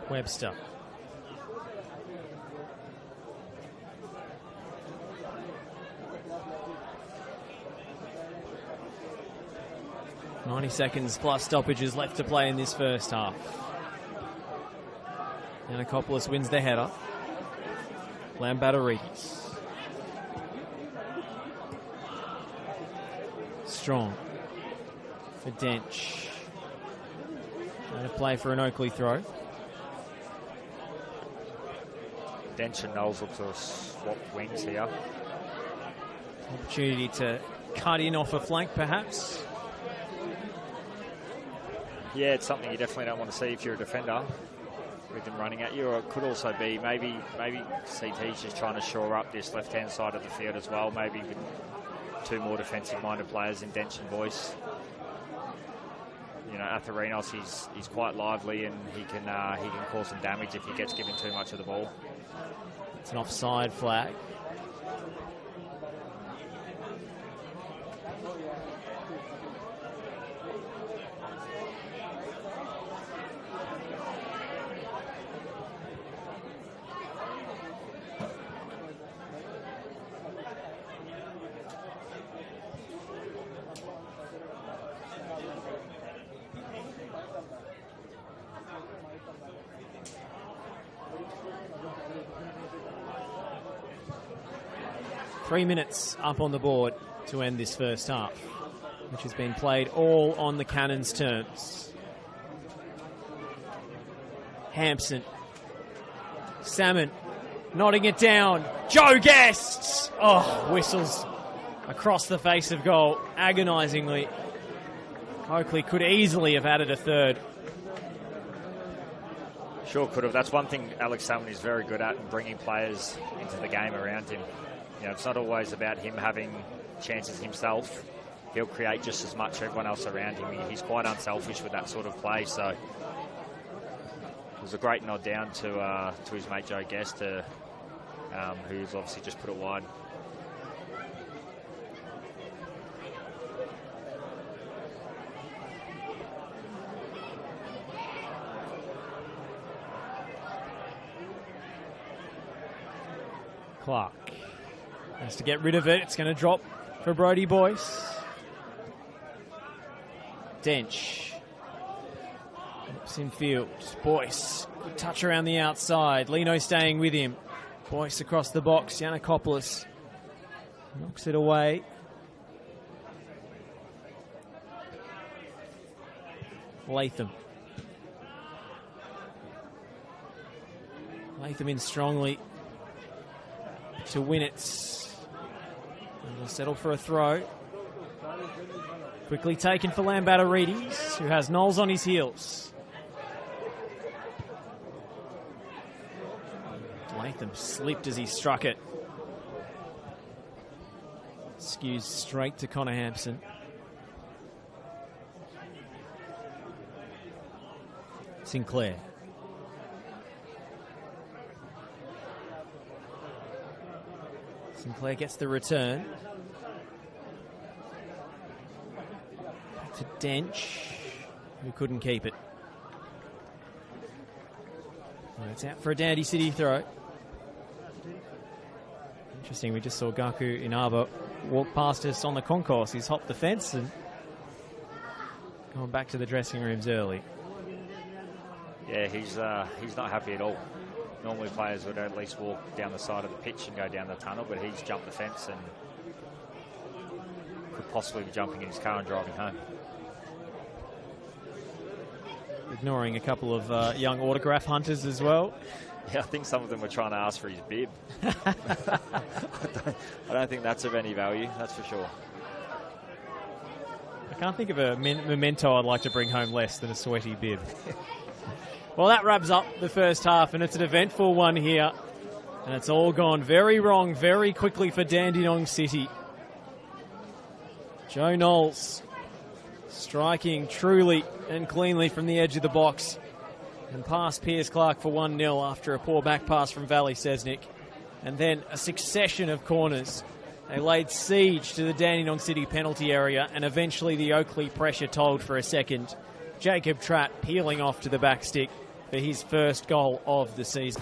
Webster. "90 seconds plus stoppages left to play in this first half." Yiannakopoulos wins the header. Lambatarides. Strong for Dench. Trying to play for an Oakleigh throw. Dench and Knowles look to have swapped wings here. Opportunity to cut in off a flank, perhaps. Yeah, it's something you definitely don't want to see if you're a defender with them running at you. Or it could also be maybe CT's just trying to shore up this left-hand side of the field as well. Maybe with two more defensive-minded players in Dench and Boyce. You know, Atharinos, he's quite lively and he can cause some damage if he gets given too much of the ball. It's an offside flag. Three minutes up on the board to end this first half, which has been played all on the Cannons' terms. Hampson. Salmon nodding it down. Joe Guest! Oh, whistles across the face of goal agonisingly. Oakleigh could easily have added a third. Sure could have. That's one thing Alex Salmon is very good at, bringing players into the game around him. You know, it's not always about him having chances himself. He'll create just as much everyone else around him. He's quite unselfish with that sort of play. So it was a great nod down to his mate Joe Guest, who's obviously just put it wide. Clark has to get rid of it. It's going to drop for Brodie Boyce. Dench. Oops, in field. Boyce. Good touch around the outside. Lino staying with him. Boyce across the box. Yiannakopoulos knocks it away. Latham. Latham in strongly to win it. And will settle for a throw. Quickly taken for Lambatarides, who has Knowles on his heels. Latham slipped as he struck it. Skews straight to Connor Hampson. Sinclair. Sinclair gets the return. Back to Dench, who couldn't keep it. And it's out for a Dandy City throw. Interesting, we just saw Gaku Inaba walk past us on the concourse. He's hopped the fence and gone back to the dressing rooms early. Yeah, he's not happy at all. Normally players would at least walk down the side of the pitch and go down the tunnel, but he's jumped the fence and could possibly be jumping in his car and driving home. Ignoring a couple of young autograph hunters as well. Yeah, I think some of them were trying to ask for his bib. I don't think that's of any value, that's for sure. I can't think of a memento I'd like to bring home less than a sweaty bib. Well, that wraps up the first half, and it's an eventful one here. And it's all gone very wrong very quickly for Dandenong City. Joe Knowles striking truly and cleanly from the edge of the box and past Piers Clark for 1-0 after a poor back pass from Valley Sesnick. And then a succession of corners. They laid siege to the Dandenong City penalty area, and eventually the Oakleigh pressure told for a second. Jacob Trapp peeling off to the back stick for his first goal of the season.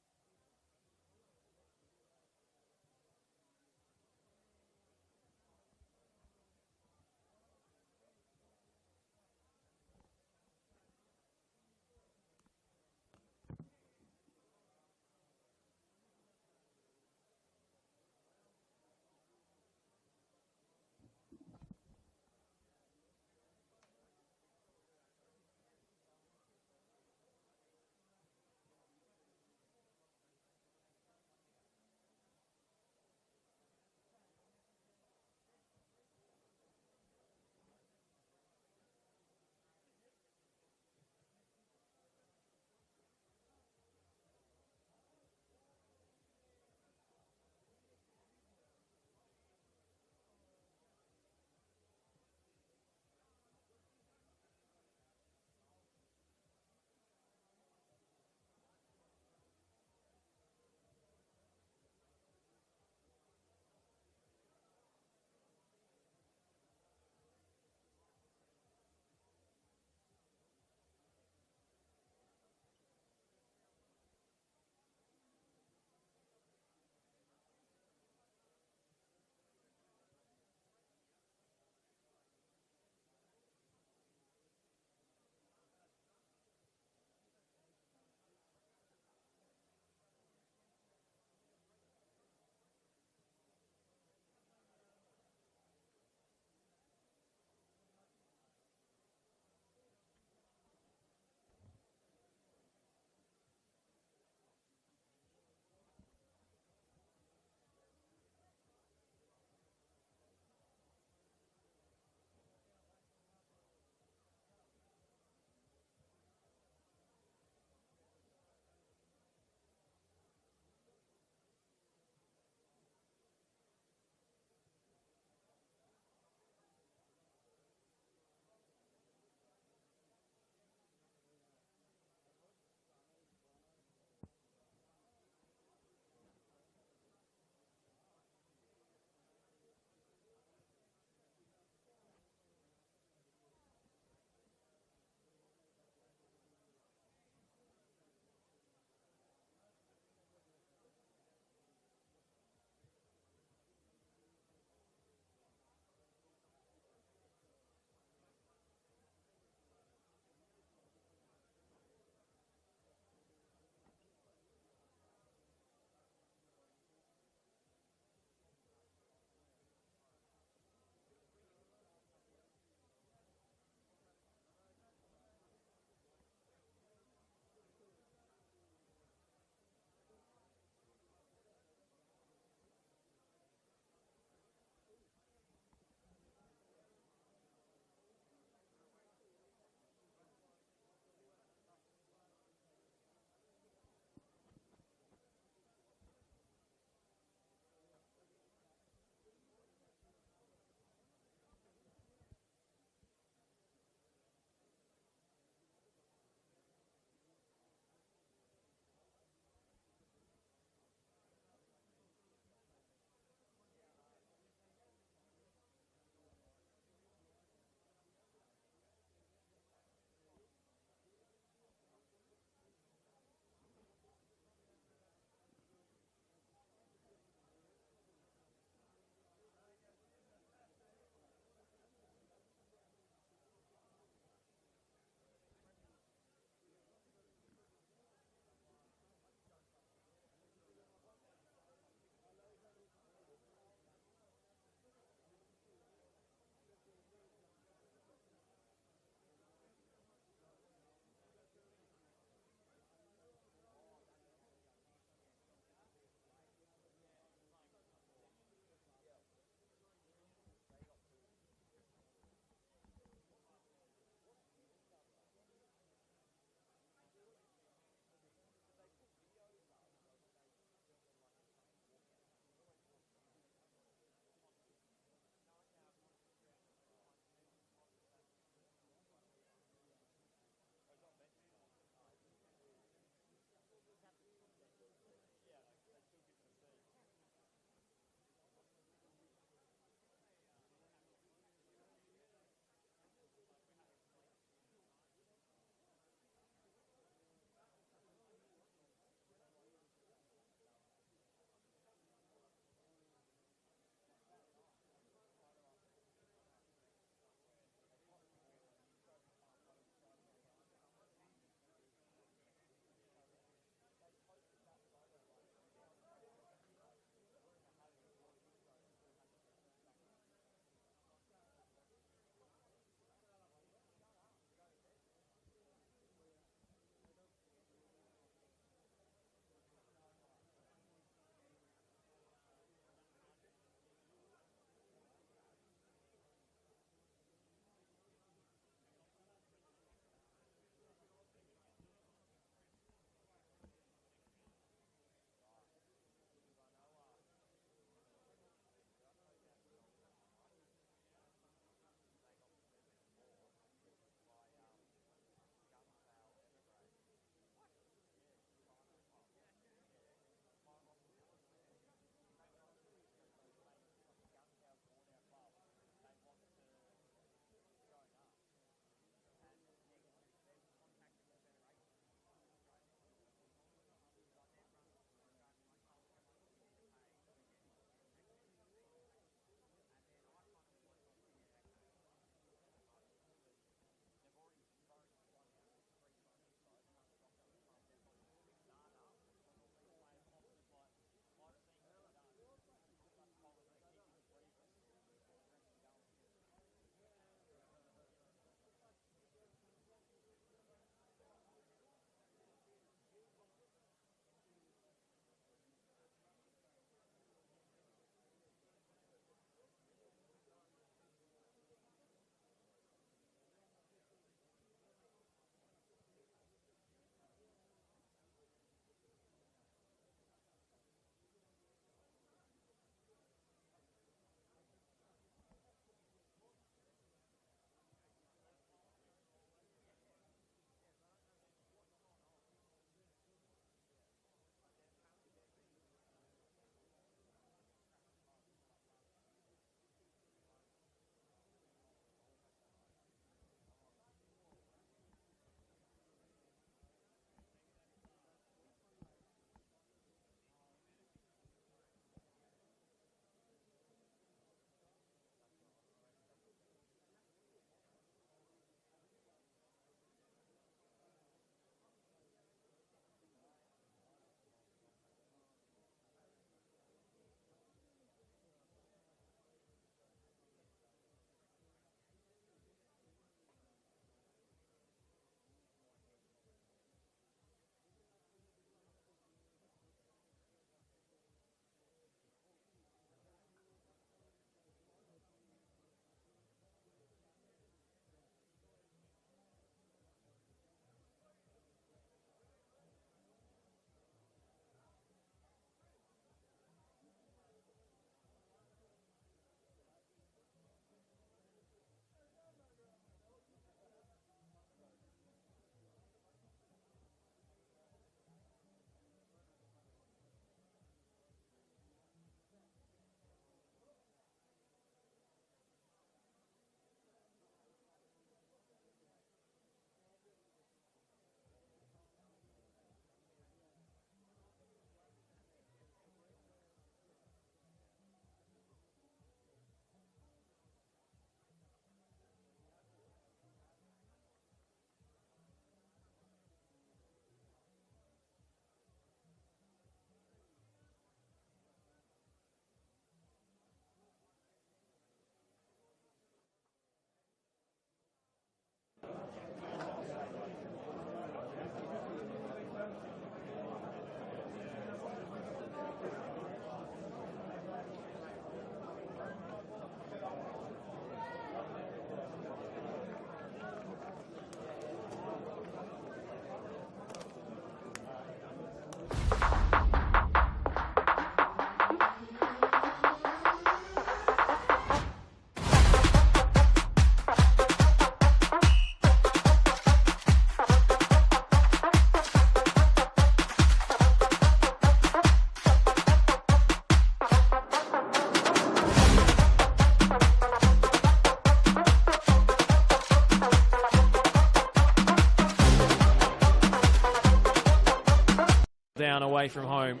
away from home.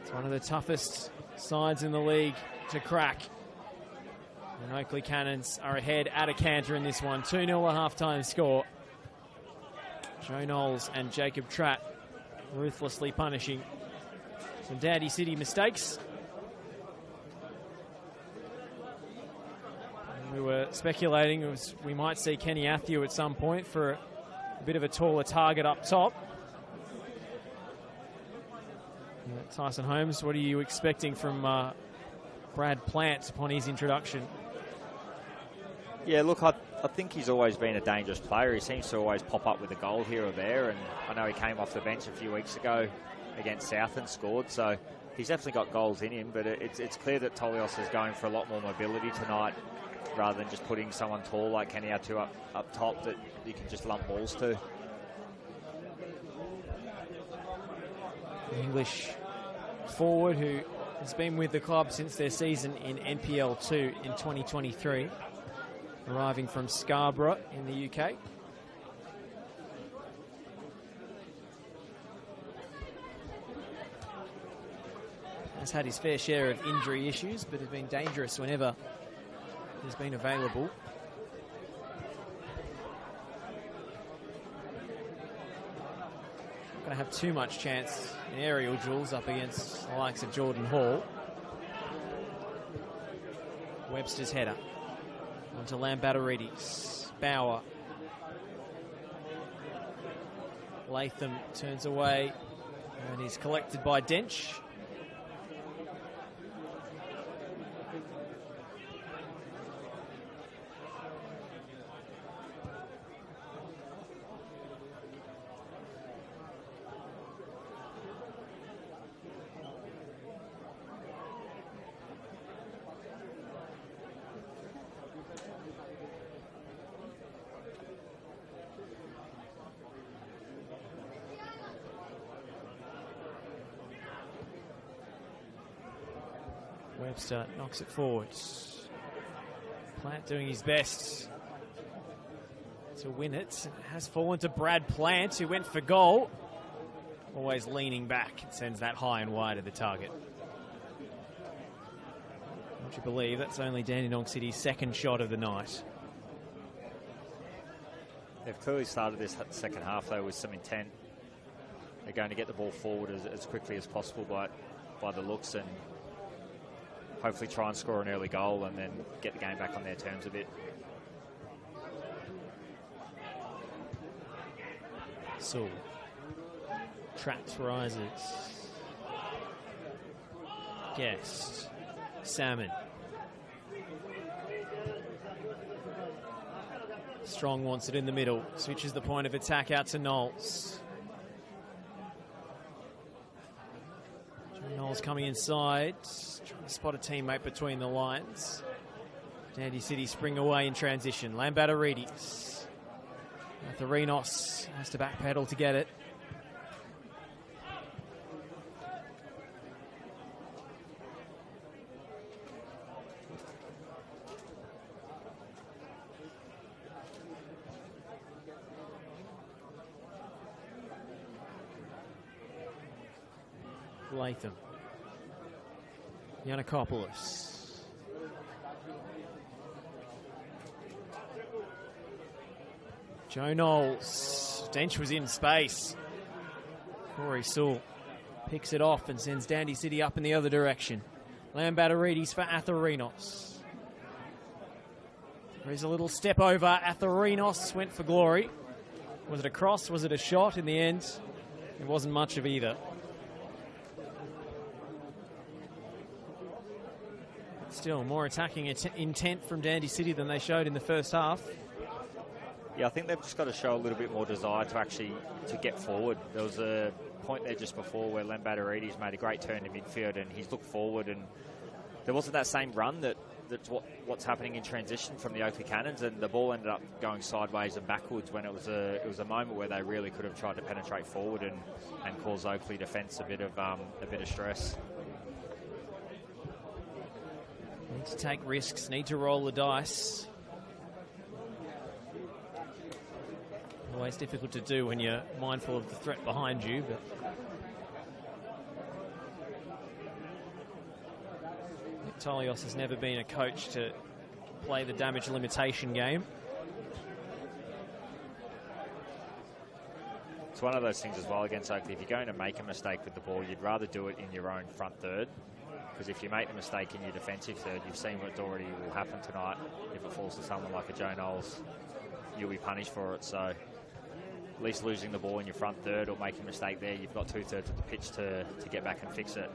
It's one of the toughest sides in the league to crack. And Oakleigh Cannons are ahead at a canter in this one. 2-0 a half-time score. Joe Knowles and Jacob Tratt ruthlessly punishing some Dandy City mistakes. And we were speculating we might see Kenny Athew at some point for a bit of a taller target up top. Tyson Holmes, what are you expecting from Brad Plant upon his introduction? Yeah, look, I think he's always been a dangerous player. He seems to always pop up with a goal here or there, and I know he came off the bench a few weeks ago against South and scored, so he's definitely got goals in him, but it's clear that Tolios is going for a lot more mobility tonight rather than just putting someone tall like Kenny Atu up top that you can just lump balls to. The English forward who has been with the club since their season in NPL 2 in 2023, arriving from Scarborough in the UK. Has had his fair share of injury issues, but has been dangerous whenever he's been available. Not going to have too much chance in aerial duels up against the likes of Jordan Hall. Webster's header onto Lambatarides. Bauer. Latham turns away and is collected by Dench. Webster knocks it forward. Plant doing his best to win it. It has fallen to Brad Plant, who went for goal. Always leaning back and sends that high and wide of the target. Would you believe that's only Dandenong City's second shot of the night? They've clearly started this second half, though, with some intent. They're going to get the ball forward as quickly as possible by the looks, and hopefully try and score an early goal and then get the game back on their terms a bit. So, Traps rises. Guest. Salmon. Strong wants it in the middle. Switches the point of attack out to Knowles. Knowles coming inside, trying to spot a teammate between the lines. Dandy City spring away in transition. Lambatarides. Atherinos has to backpedal to get it. Latham. Yanakopoulos. Joe Knowles. Dench was in space. Corey Sewell picks it off and sends Dandy City up in the other direction. Lambatarides for Atherinos. There's a little step over. Atherinos went for glory. Was it a cross? Was it a shot? In the end, it wasn't much of either. Still more attacking intent from Dandy City than they showed in the first half. Yeah, I think they've just got to show a little bit more desire to get forward. There was a point there just before where Lambatarides made a great turn to midfield and he's looked forward, and there wasn't that same run that's what's happening in transition from the Oakleigh Cannons, and the ball ended up going sideways and backwards when it was a moment where they really could have tried to penetrate forward and cause Oakleigh defence a bit of stress. Need to take risks, need to roll the dice. Always difficult to do when you're mindful of the threat behind you, but Nick Tolios has never been a coach to play the damage limitation game. It's one of those things as well against Oakleigh. If you're going to make a mistake with the ball, you'd rather do it in your own front third. Because if you make the mistake in your defensive third, you've seen what already will happen tonight. If it falls to someone like a Joe Knowles, you'll be punished for it. So at least losing the ball in your front third or making a mistake there, you've got 2/3 of the pitch to get back and fix it.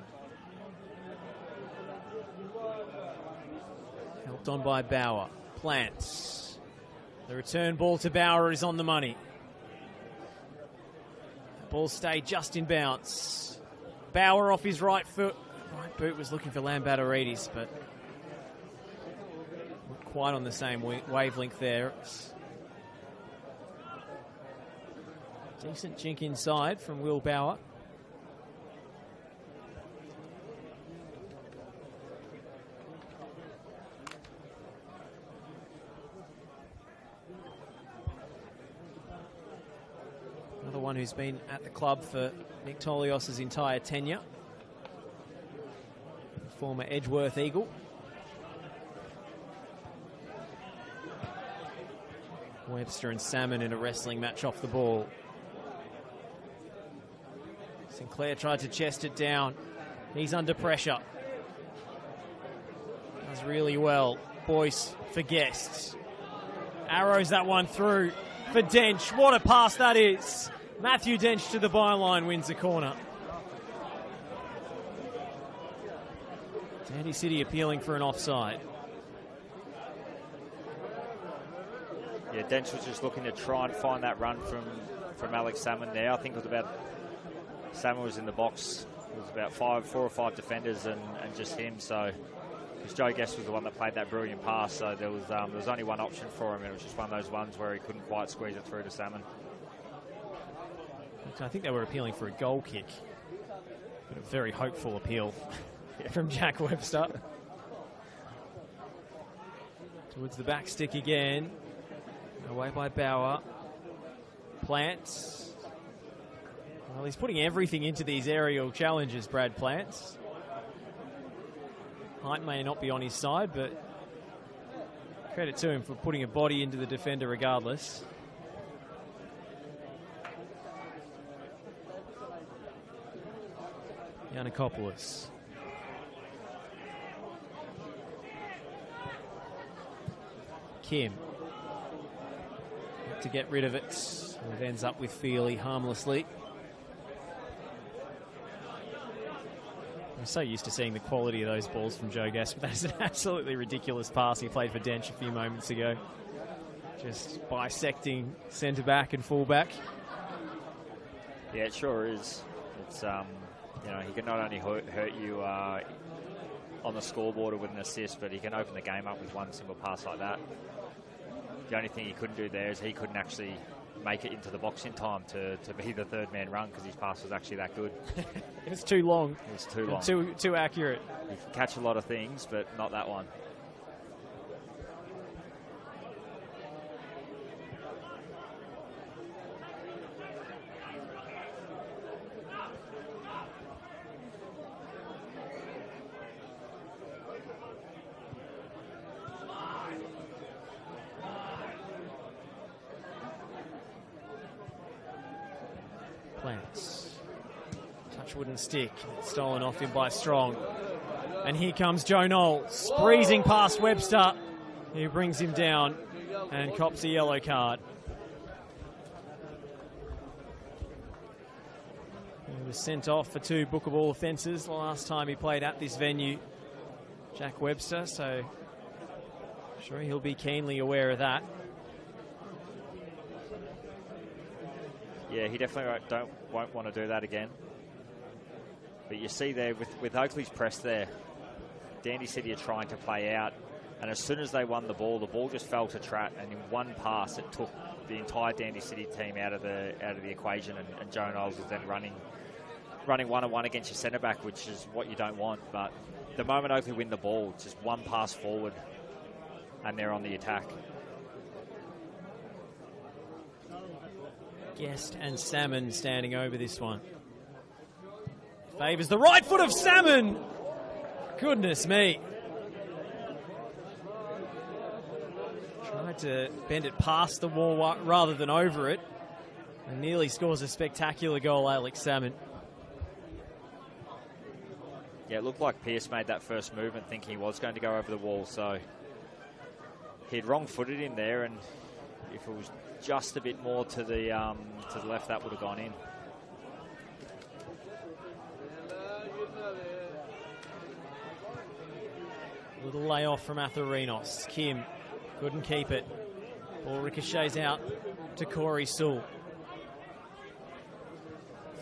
Helped on by Bauer. Plants. The return ball to Bauer is on the money. The ball stayed just in bounce. Bauer off his right foot. Right boot was looking for Lambatarides, but not quite on the same wavelength there. Decent jink inside from Will Bauer. Another one who's been at the club for Nick Tolios' entire tenure. Former Edgeworth Eagle. Webster and Salmon in a wrestling match off the ball. Sinclair tried to chest it down. He's under pressure. Does really well. Boyce for Guests. Arrows that one through for Dench. What a pass that is. Matthew Dench to the byline wins the corner. Dandy City appealing for an offside. Yeah, Dench was just looking to try and find that run from Alex Salmon there. I think it was about, Salmon was in the box. It was about 4 or 5 defenders and just him. So, because Joe Guest was the one that played that brilliant pass, so there was only one option for him, and it was just one of those ones where he couldn't quite squeeze it through to Salmon. I think they were appealing for a goal kick. But a very hopeful appeal from Jack Webster. Towards the back stick again. Away by Bauer. Plants. Well, he's putting everything into these aerial challenges, Brad Plants. Height may not be on his side, but credit to him for putting a body into the defender regardless. Yannikopoulos. Kim. To get rid of it. It ends up with Feely harmlessly. I'm so used to seeing the quality of those balls from Joe Guest, but that's an absolutely ridiculous pass he played for Dench a few moments ago. Just bisecting centre-back and full-back. Yeah, it sure is. It's, you know, he can not only hurt you on the scoreboard with an assist, but he can open the game up with one simple pass like that. The only thing he couldn't do there is he couldn't actually make it into the box in time to be the third man run because his pass was actually that good. It was too long. It was too long. Too accurate. You can catch a lot of things, but not that one. Plants. Touch wooden stick. Stolen off him by Strong. And here comes Joe Knowles. Breezing past Webster. He brings him down and cops a yellow card. He was sent off for 2 bookable offences the last time he played at this venue, Jack Webster, so I'm sure he'll be keenly aware of that. Yeah, he definitely won't want to do that again. But you see there, with Oakleigh's press there, Dandy City are trying to play out, and as soon as they won the ball just fell to Tratt, and in one pass it took the entire Dandy City team out of the equation, and Joe Knowles was then running one-on-one against your centre-back, which is what you don't want. But the moment Oakleigh win the ball, it's just one pass forward, and they're on the attack. Guest and Salmon standing over this one. Favours the right foot of Salmon. Goodness me. Tried to bend it past the wall rather than over it. And nearly scores a spectacular goal, Alex Salmon. Yeah, it looked like Pearce made that first movement thinking he was going to go over the wall, so he'd wrong-footed him there, and if it was just a bit more to the left, that would have gone in. Little layoff from Atherinos. Kim couldn't keep it. Ball ricochets out to Corey Sewell.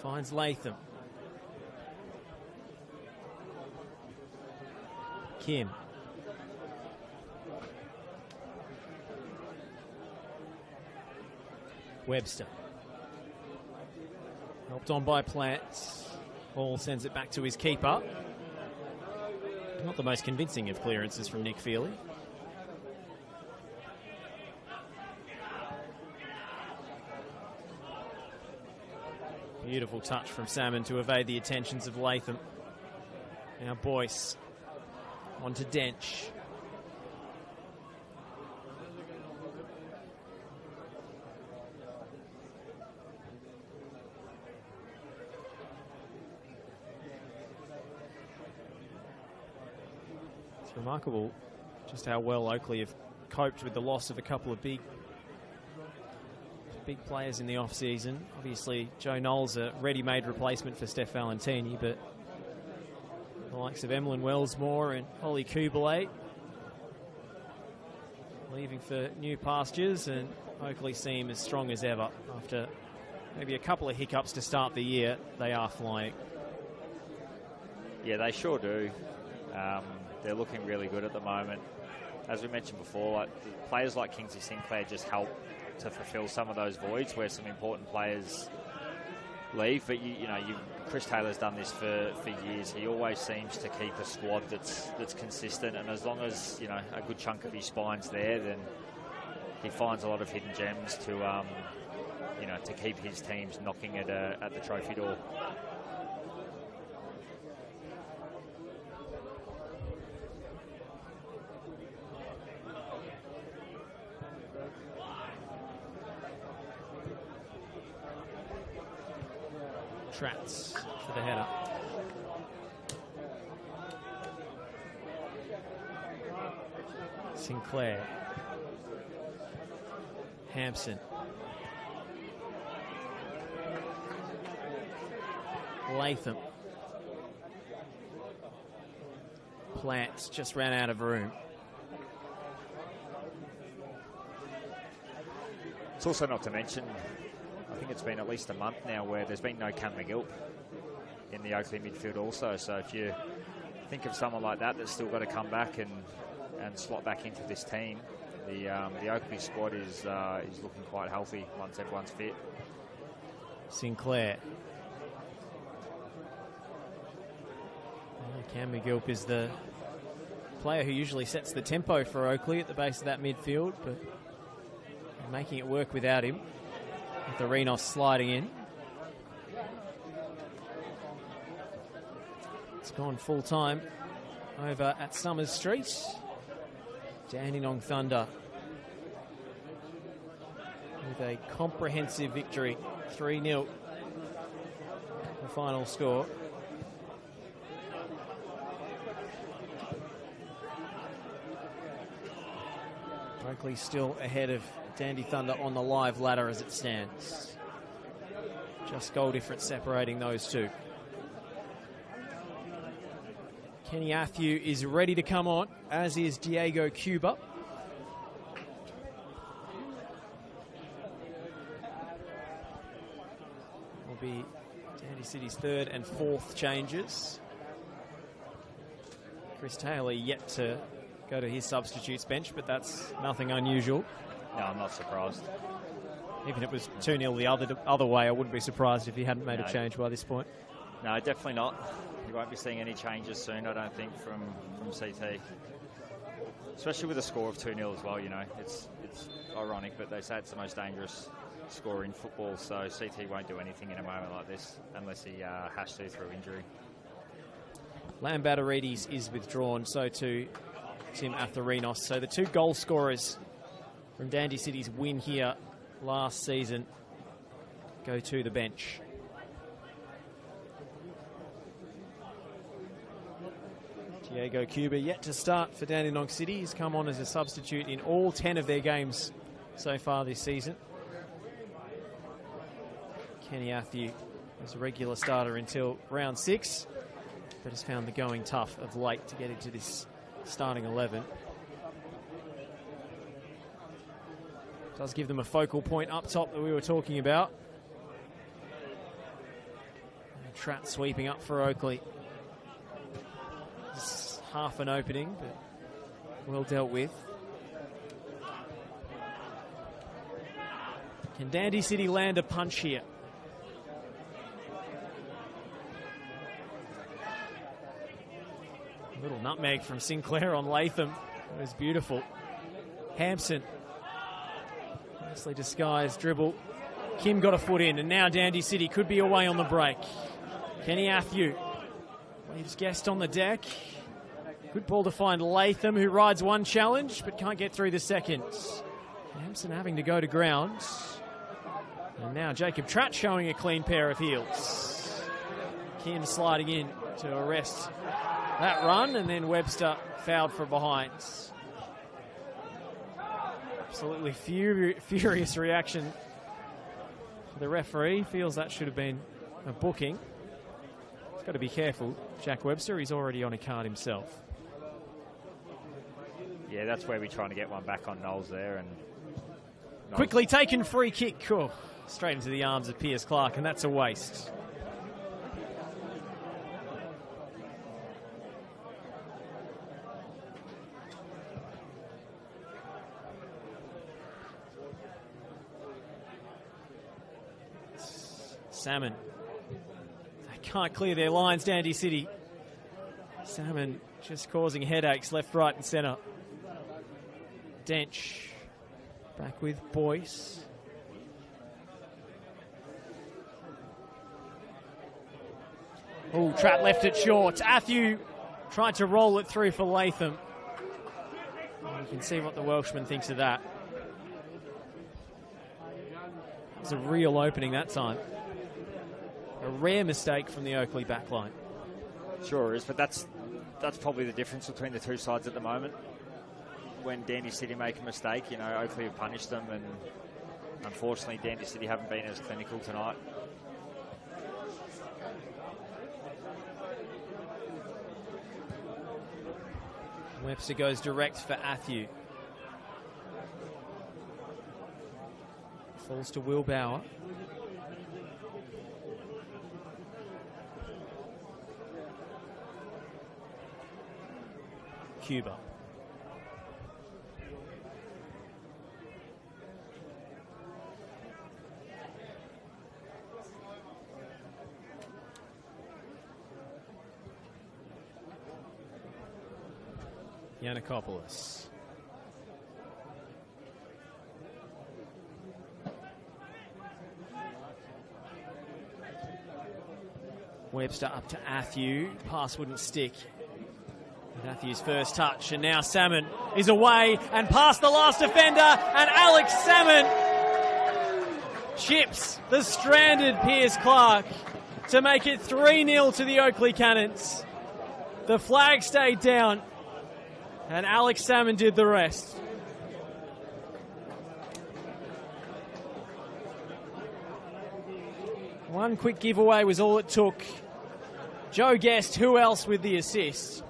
Finds Latham. Kim. Webster. Helped on by Platt. Ball sends it back to his keeper. Not the most convincing of clearances from Nick Feely. Beautiful touch from Salmon to evade the attentions of Latham. Now Boyce on to Dench. It's remarkable just how well Oakleigh have coped with the loss of a couple of big players in the off-season. Obviously, Joe Knowles a ready-made replacement for Steph Valentini, but the likes of Emlyn Wellsmore and Ollie Kubalate leaving for new pastures, and Oakleigh seem as strong as ever. After maybe a couple of hiccups to start the year, they are flying. Yeah, they sure do. They're looking really good at the moment. As we mentioned before, players like Kingsley Sinclair just help to fulfill some of those voids where some important players leave. But Chris Taylor's done this for years. He always seems to keep a squad that's consistent, and as long as a good chunk of his spine's there, then he finds a lot of hidden gems to to keep his teams knocking at the trophy door. Tratz for the header. Sinclair. Hampson. Latham. Platt just ran out of room. It's also not to mention, I think it's been at least a month now where there's been no Cam McGill in the Oakleigh midfield also. So if you think of someone like that that's still got to come back and slot back into this team, the Oakleigh squad is looking quite healthy once everyone's fit. Sinclair. Cam McGill is the player who usually sets the tempo for Oakleigh at the base of that midfield, but making it work without him. With the Renos sliding in. It's gone full time over at Summers Street. Dandenong Thunder with a comprehensive victory, 3-0. The final score. Oakleigh still ahead of Dandy Thunder on the live ladder as it stands. Just goal difference separating those two. Kenny Athew is ready to come on, as is Diego Cuba. Will be Dandy City's third and fourth changes. Chris Taylor yet to go to his substitutes bench, but that's nothing unusual. No, I'm not surprised. Even if it was 2-0 the other way, I wouldn't be surprised if he hadn't made a change by this point. No, definitely not. You won't be seeing any changes soon, I don't think, from CT. Especially with a score of 2-0 as well, It's ironic, but they say it's the most dangerous score in football, so CT won't do anything in a moment like this unless he has to through injury. Lambatarides is withdrawn, so too Tim Atharinos. So the two goal scorers from Dandy City's win here last season go to the bench. Diego Cuba yet to start for Dandenong City. He's come on as a substitute in all 10 of their games so far this season. Kenny Athieu was a regular starter until round 6, but has found the going tough of late to get into this starting 11. Does give them a focal point up top that we were talking about. And Tratt sweeping up for Oakleigh. It's half an opening, but well dealt with. Can Dandy City land a punch here? A little nutmeg from Sinclair on Latham. It was beautiful. Hampson. Nicely disguised dribble. Kim got a foot in, and now Dandy City could be away on the break. Kenny Athieu leaves Guest on the deck. Good ball to find Latham, who rides one challenge but can't get through the second. Hampson having to go to ground. And now Jacob Tratt showing a clean pair of heels. Kim sliding in to arrest that run, and then Webster fouled from behind. Absolutely furious reaction. The referee feels that should have been a booking. He's got to be careful. Jack Webster, he's already on a card himself. Yeah, that's where we're trying to get one back on Knowles there. And Knowles quickly taken free kick. Oh, straight into the arms of Piers Clark, and that's a waste. Salmon. They can't clear their lines, Dandy City. Salmon just causing headaches left, right and centre. Dench back with Boyce. Oh, Tratt left it short. Athieu tried to roll it through for Latham. You can see what the Welshman thinks of that. It was a real opening that time. A rare mistake from the Oakleigh backline. Sure is, but that's probably the difference between the two sides at the moment. When Dandy City make a mistake, you know, Oakleigh have punished them, and unfortunately Dandy City haven't been as clinical tonight. Webster goes direct for Athieu. Falls to Will Bauer. Cuba. Yannikopoulos. Webster up to Athieu. Pass wouldn't stick. Matthews' first touch, and now Salmon is away and past the last defender, and Alex Salmon chips the stranded Piers Clark to make it 3-0 to the Oakleigh Cannons. The flag stayed down, and Alex Salmon did the rest. One quick giveaway was all it took. Joe Guest, who else with the assist?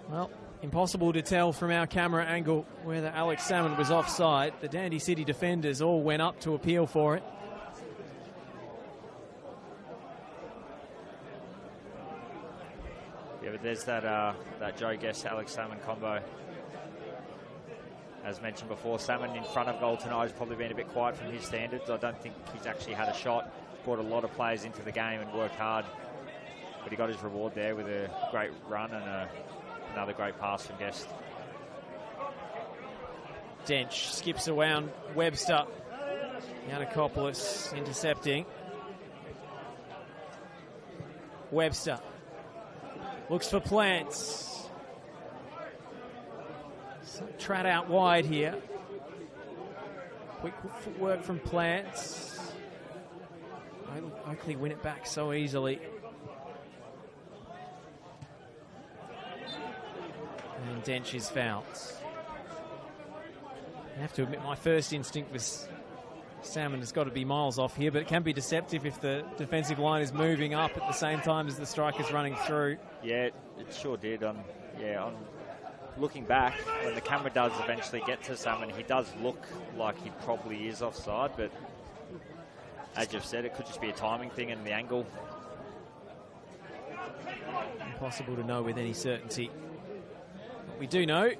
Well, impossible to tell from our camera angle whether Alex Salmon was offside. The Dandy City defenders all went up to appeal for it. Yeah, but there's that Joe Guest, Alex Salmon combo. As mentioned before, Salmon in front of goal tonight has probably been a bit quiet from his standards. I don't think he's actually had a shot brought a lot of players into the game and worked hard. But he got his reward there with a great run and another great pass from Guest. Dench skips around Webster. Yanakopoulos intercepting. Webster looks for Plants. Trot out wide here. Quick footwork from Plants. Oakleigh win it back so easily. And Dench is fouled. I have to admit, my first instinct was Salmon has got to be miles off here, but it can be deceptive if the defensive line is moving up at the same time as the striker's running through. Yeah, it sure did. On looking back, when the camera does eventually get to Salmon, he does look like he probably is offside, but as you've said, it could just be a timing thing and the angle. Impossible to know with any certainty. What we do know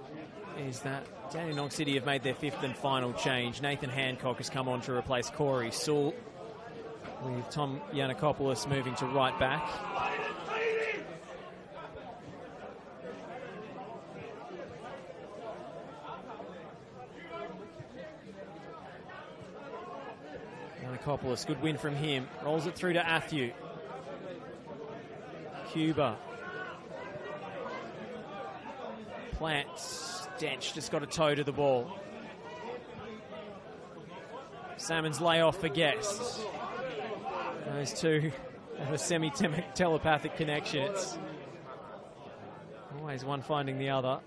is that Dandenong City have made their 5th and final change. Nathan Hancock has come on to replace Corey Sewell, with Tom Yanakopoulos moving to right back. Yanakopoulos, good win from him. Rolls it through to Athieu. Cuba. Plants. Dench just got a toe to the ball. Salmon's layoff for Guest. Those two have a semi-telepathic connection. It's always one finding the other.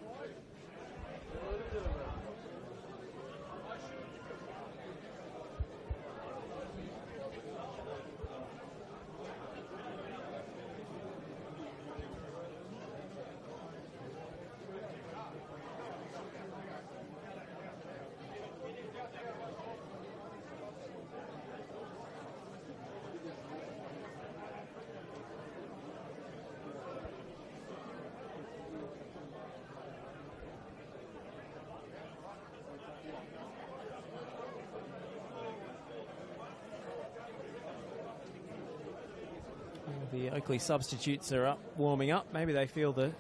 The Oakleigh substitutes are warming up. Maybe they feel the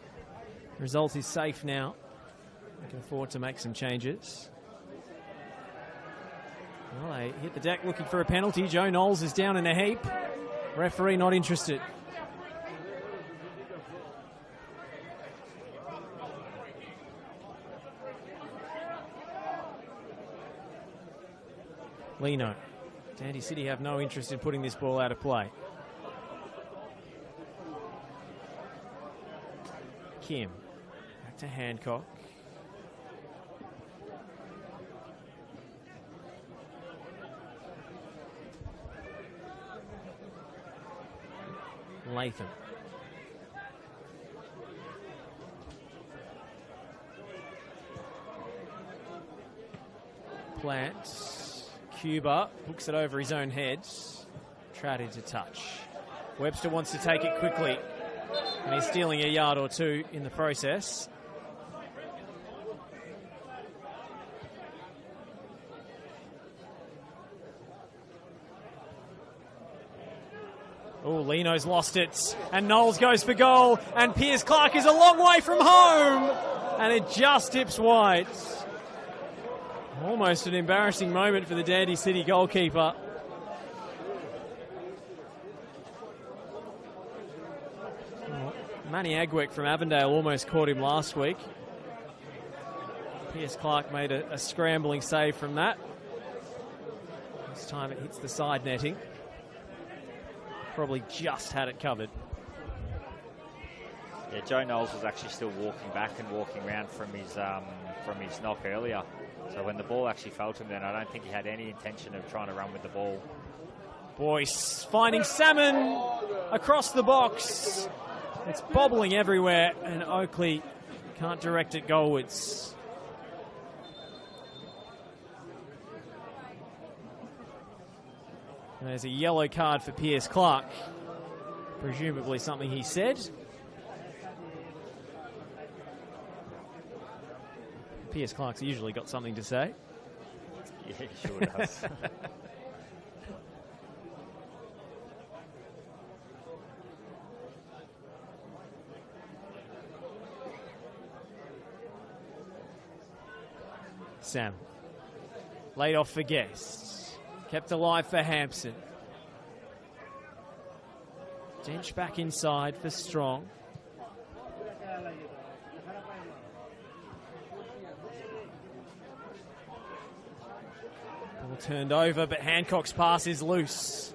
result is safe now. They can afford to make some changes. Well, they hit the deck looking for a penalty. Joe Knowles is down in a heap. Referee not interested. Lino. Dandy City have no interest in putting this ball out of play. Kim. Back to Hancock. Latham. Plant. Cuba hooks it over his own head. Trout into touch. Webster wants to take it quickly, and he's stealing a yard or two in the process. Oh, Lino's lost it, and Knowles goes for goal, and Piers Clark is a long way from home, and it just tips wide. Almost an embarrassing moment for the Dandy City goalkeeper. Manny Agwick from Avondale almost caught him last week. Piers Clark made a scrambling save from that. This time it hits the side netting. Probably just had it covered. Yeah, Joe Knowles was actually still walking back and walking around from his knock earlier. So when the ball actually fell to him then, I don't think he had any intention of trying to run with the ball. Boyce finding Salmon across the box. It's bobbling everywhere, and Oakleigh can't direct it goalwards. And there's a yellow card for Piers Clark. Presumably something he said. Piers Clark's usually got something to say. Yeah, he sure does. Sam. Laid off for Guest. Kept alive for Hampson. Dench back inside for Strong. Ball turned over, but Hancock's pass is loose.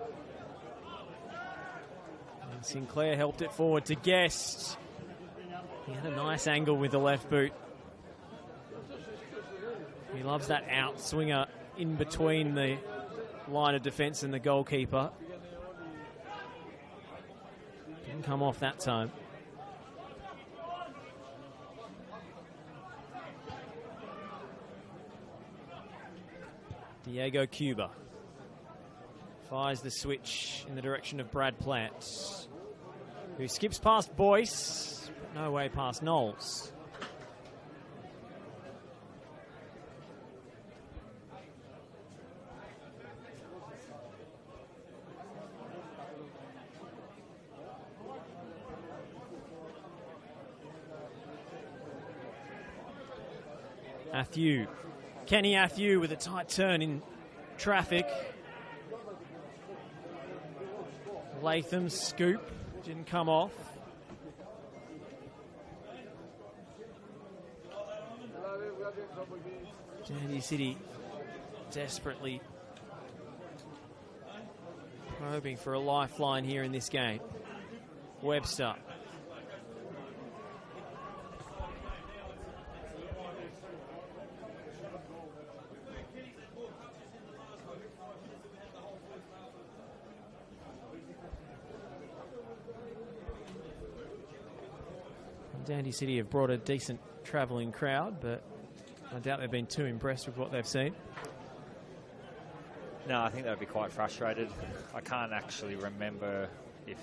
And Sinclair helped it forward to Guest. He had a nice angle with the left boot. He loves that out swinger in between the line of defence and the goalkeeper. Didn't come off that time. Diego Cuba fires the switch in the direction of Brad Plant, who skips past Boyce, but no way past Knowles. Athieu. Kenny Athieu with a tight turn in traffic. Latham's scoop didn't come off. Dandy City desperately probing for a lifeline here in this game. Webster. Dandy City have brought a decent travelling crowd, but I doubt they've been too impressed with what they've seen. No, I think they'd be quite frustrated. I can't actually remember if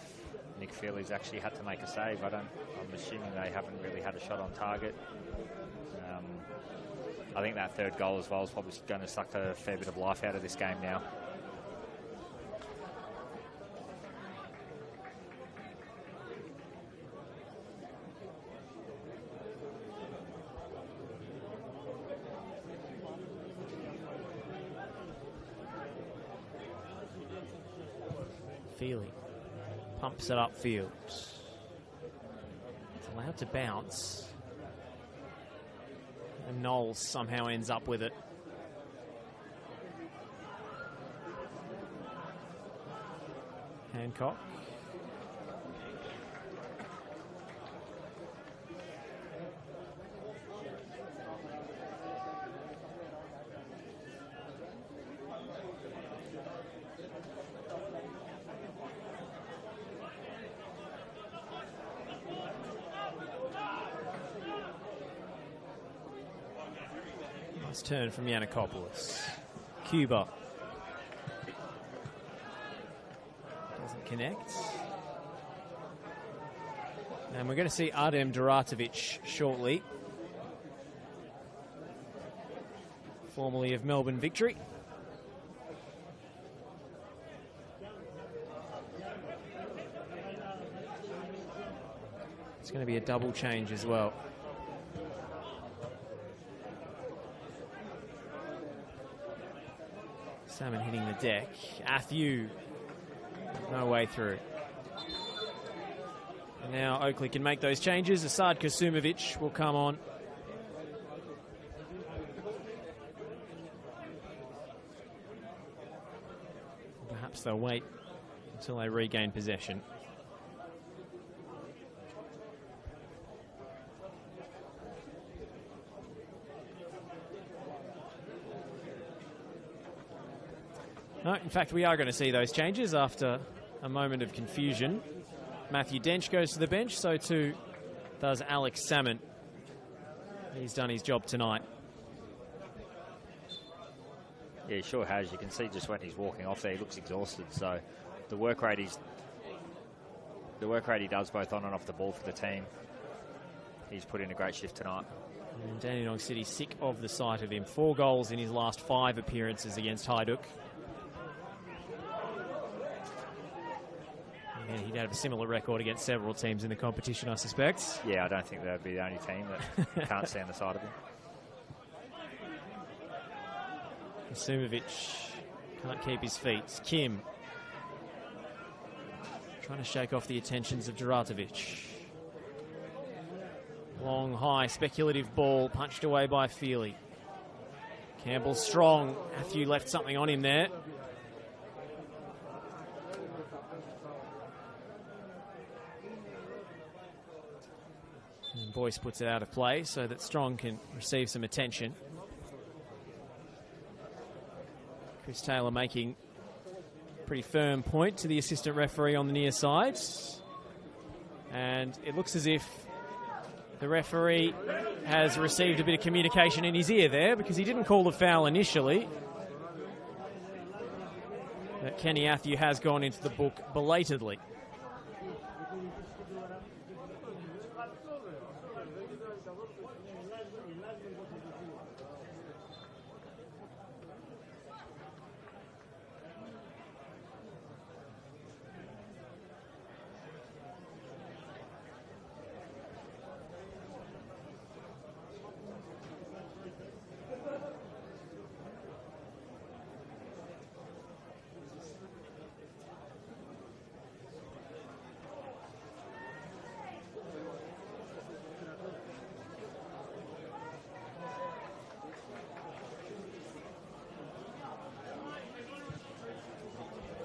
Nick Feely's actually had to make a save. I'm assuming they haven't really had a shot on target. I think that third goal as well is probably going to suck a fair bit of life out of this game now. Feely pumps it upfield. It's allowed to bounce. And Knowles somehow ends up with it. Hancock. Turn from Yanakopoulos. Cuba. Doesn't connect. And we're going to see Adem Duratovic shortly. Formerly of Melbourne Victory. It's going to be a double change as well. Salmon hitting the deck. Athieu, no way through. And now Oakleigh can make those changes. Asad Kasumovic will come on. Perhaps they'll wait until they regain possession. No, in fact, we are going to see those changes after a moment of confusion. Matthew Dench goes to the bench, so too does Alex Salmon. He's done his job tonight. Yeah, he sure has. You can see just when he's walking off there, he looks exhausted. So the work rate he does both on and off the ball for the team, he's put in a great shift tonight. And Dandenong City sick of the sight of him. 4 goals in his last 5 appearances against Hajduk. And he'd have a similar record against several teams in the competition, I suspect. Yeah, I don't think they'd be the only team that can't stand the sight of him. Kasumovic can't keep his feet. Kim trying to shake off the attentions of Duratovic. Long, high, speculative ball punched away by Feely. Campbell strong. Matthew left something on him there. And Boyce puts it out of play so that Strong can receive some attention. Chris Taylor making a pretty firm point to the assistant referee on the near side. And it looks as if the referee has received a bit of communication in his ear there, because he didn't call the foul initially. But Kenny Athieu has gone into the book belatedly.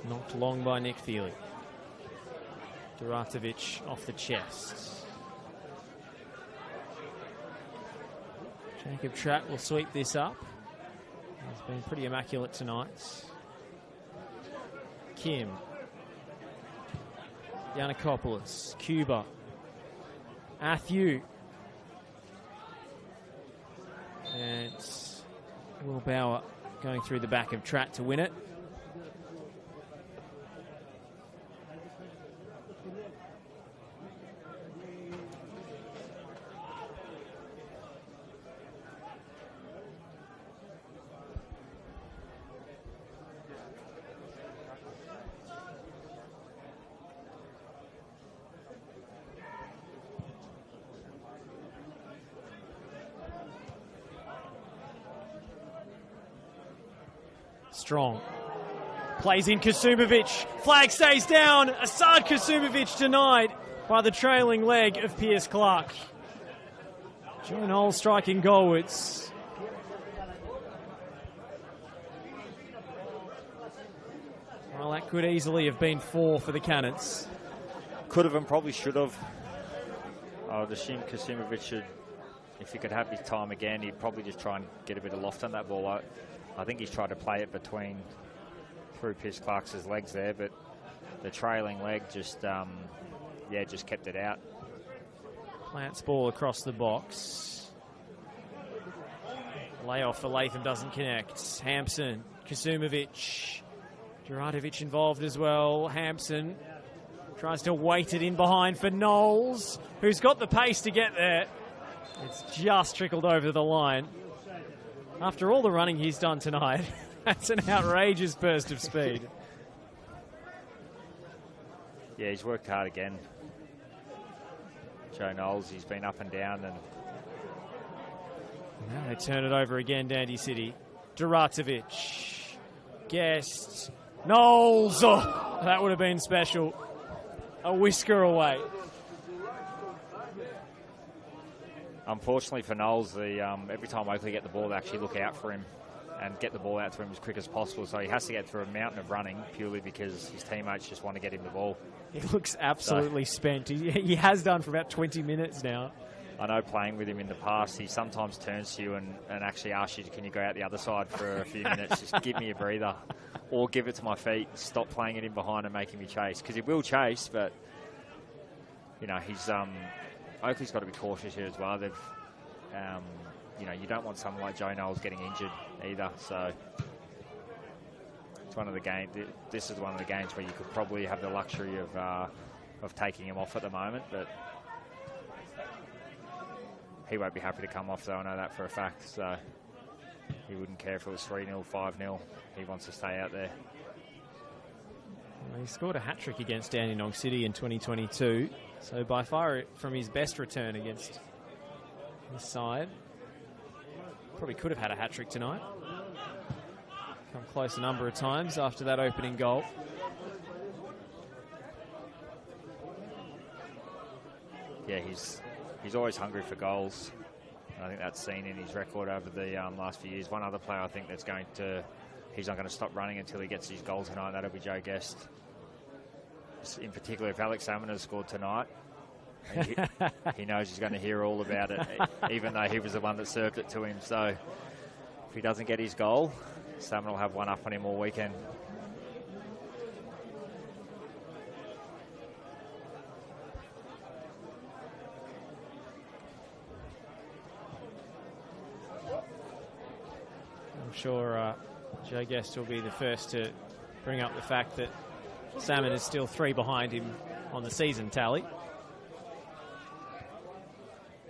Knocked long by Nick Feely. Duratovic off the chest. Jacob Trapp will sweep this up. He's been pretty immaculate tonight. Kim. Yanakopoulos. Cuba. Athieu. And Will Bauer going through the back of Trapp to win it. Strong. Plays in Kasumovic. Flag stays down. Asad Kasumovic denied by the trailing leg of Pierce Clark. Joe Knowles striking goalwards. Well, that could easily have been 4 for the Cannons. Could have and probably should have. I would assume Kasumovic should, if he could have his time again, he'd probably just try and get a bit of loft on that ball. I think he's tried to play it through Pierce Clark's legs there, but the trailing leg just kept it out. Plants ball across the box. Layoff for Latham doesn't connect. Hampson, Kasumovic, Duratovic involved as well. Hampson tries to weight it in behind for Knowles, who's got the pace to get there. It's just trickled over the line. After all the running he's done tonight, that's an outrageous burst of speed. Yeah, he's worked hard again. Joe Knowles, he's been up and down. And now they turn it over again, Dandy City. Duratovic. Guest. Knowles. Oh, that would have been special. A whisker away. Unfortunately for Knowles, every time Oakleigh get the ball, they actually look out for him and get the ball out to him as quick as possible. So he has to get through a mountain of running purely because his teammates just want to get him the ball. He looks absolutely spent. He has done for about 20 minutes now. I know playing with him in the past, he sometimes turns to you and actually asks you, can you go out the other side for a few minutes? Just give me a breather. Or give it to my feet. Stop playing it in behind and making me chase. Because he will chase, but, he's... Oakleigh's got to be cautious here as well. They've, you don't want someone like Joe Knowles getting injured either. So it's one of the games. This is one of the games where you could probably have the luxury of taking him off at the moment, but he won't be happy to come off. Though I know that for a fact. So he wouldn't care if it was 3-0, 5-0. He wants to stay out there. Well, he scored a hat-trick against Dandenong City in 2022. So by far from his best return against this side. Probably could have had a hat-trick tonight. come close a number of times after that opening goal. Yeah, he's always hungry for goals. And I think that's seen in his record over the last few years. One other player I think he's not going to stop running until he gets his goal tonight, and that'll be Joe Guest. In particular, if Alex Salmon has scored tonight, he knows he's going to hear all about it, even though he was the one that served it to him. So if he doesn't get his goal, Salmon will have one up on him all weekend. I'm sure Joe Guest will be the first to bring up the fact that Salmon is still 3 behind him on the season tally.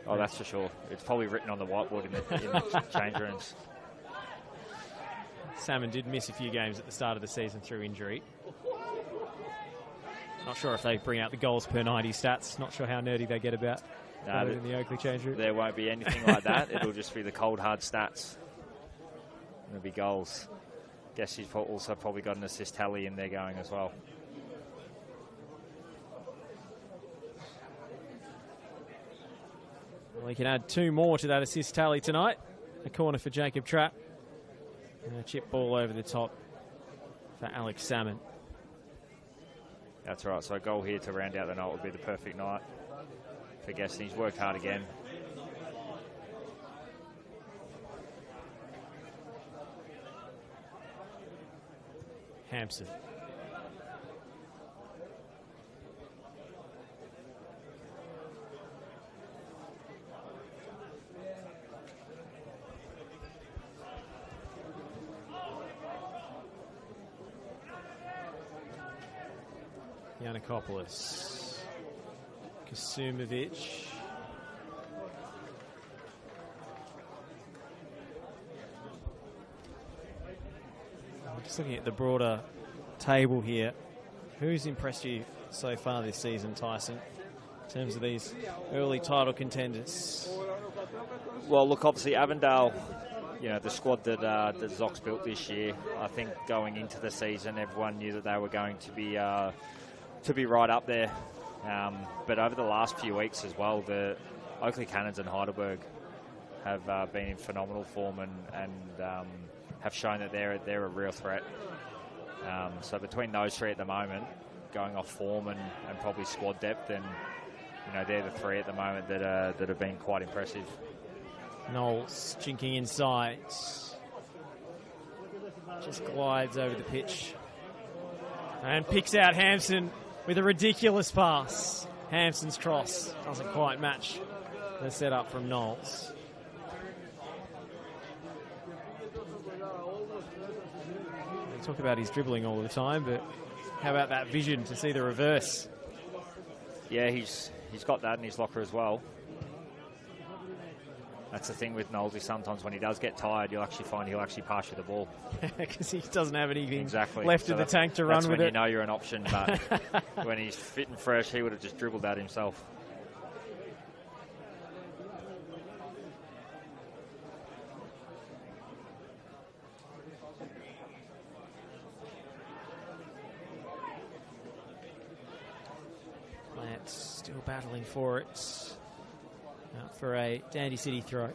Oh, that's for sure. It's probably written on the whiteboard in the change rooms. Salmon did miss a few games at the start of the season through injury. Not sure if they bring out the goals per 90 stats. Not sure how nerdy they get about in the Oakleigh change room. There won't be anything like that. It'll just be the cold, hard stats. It'll be goals. Guess he's also probably got an assist tally in there going as well. Well, he can add 2 more to that assist tally tonight. A corner for Jacob Trapp. And a chip ball over the top for Alex Salmon. That's right. So a goal here to round out the night would be the perfect night for Guest. He's worked hard again. Hampson. Yanakopoulos. Kasumovic. Just looking at the broader table here, who's impressed you so far this season, Tyson, in terms of these early title contenders? Well, look, obviously Avondale, you know, the squad that Zocs built this year, I think going into the season, everyone knew that they were going to be right up there. But over the last few weeks as well, the Oakleigh Cannons and Heidelberg have been in phenomenal form and have shown that they're a real threat. So between those 3 at the moment, going off form and probably squad depth, and you know, they're the 3 at the moment that have been quite impressive. Knowles jinking inside. Just glides over the pitch. And picks out Hampson with a ridiculous pass. Hampson's cross doesn't quite match the setup from Knowles. We talk about his dribbling all the time, but how about that vision to see the reverse? Yeah, he's got that in his locker as well. That's the thing with Knowles. Sometimes when he does get tired, you'll actually find he'll actually pass you the ball. Because he doesn't have anything exactly left in the tank to run with it. That's when you know you're an option, but when he's fit and fresh, he would have just dribbled that himself. Lance still battling for it. Out for a Dandy City throw.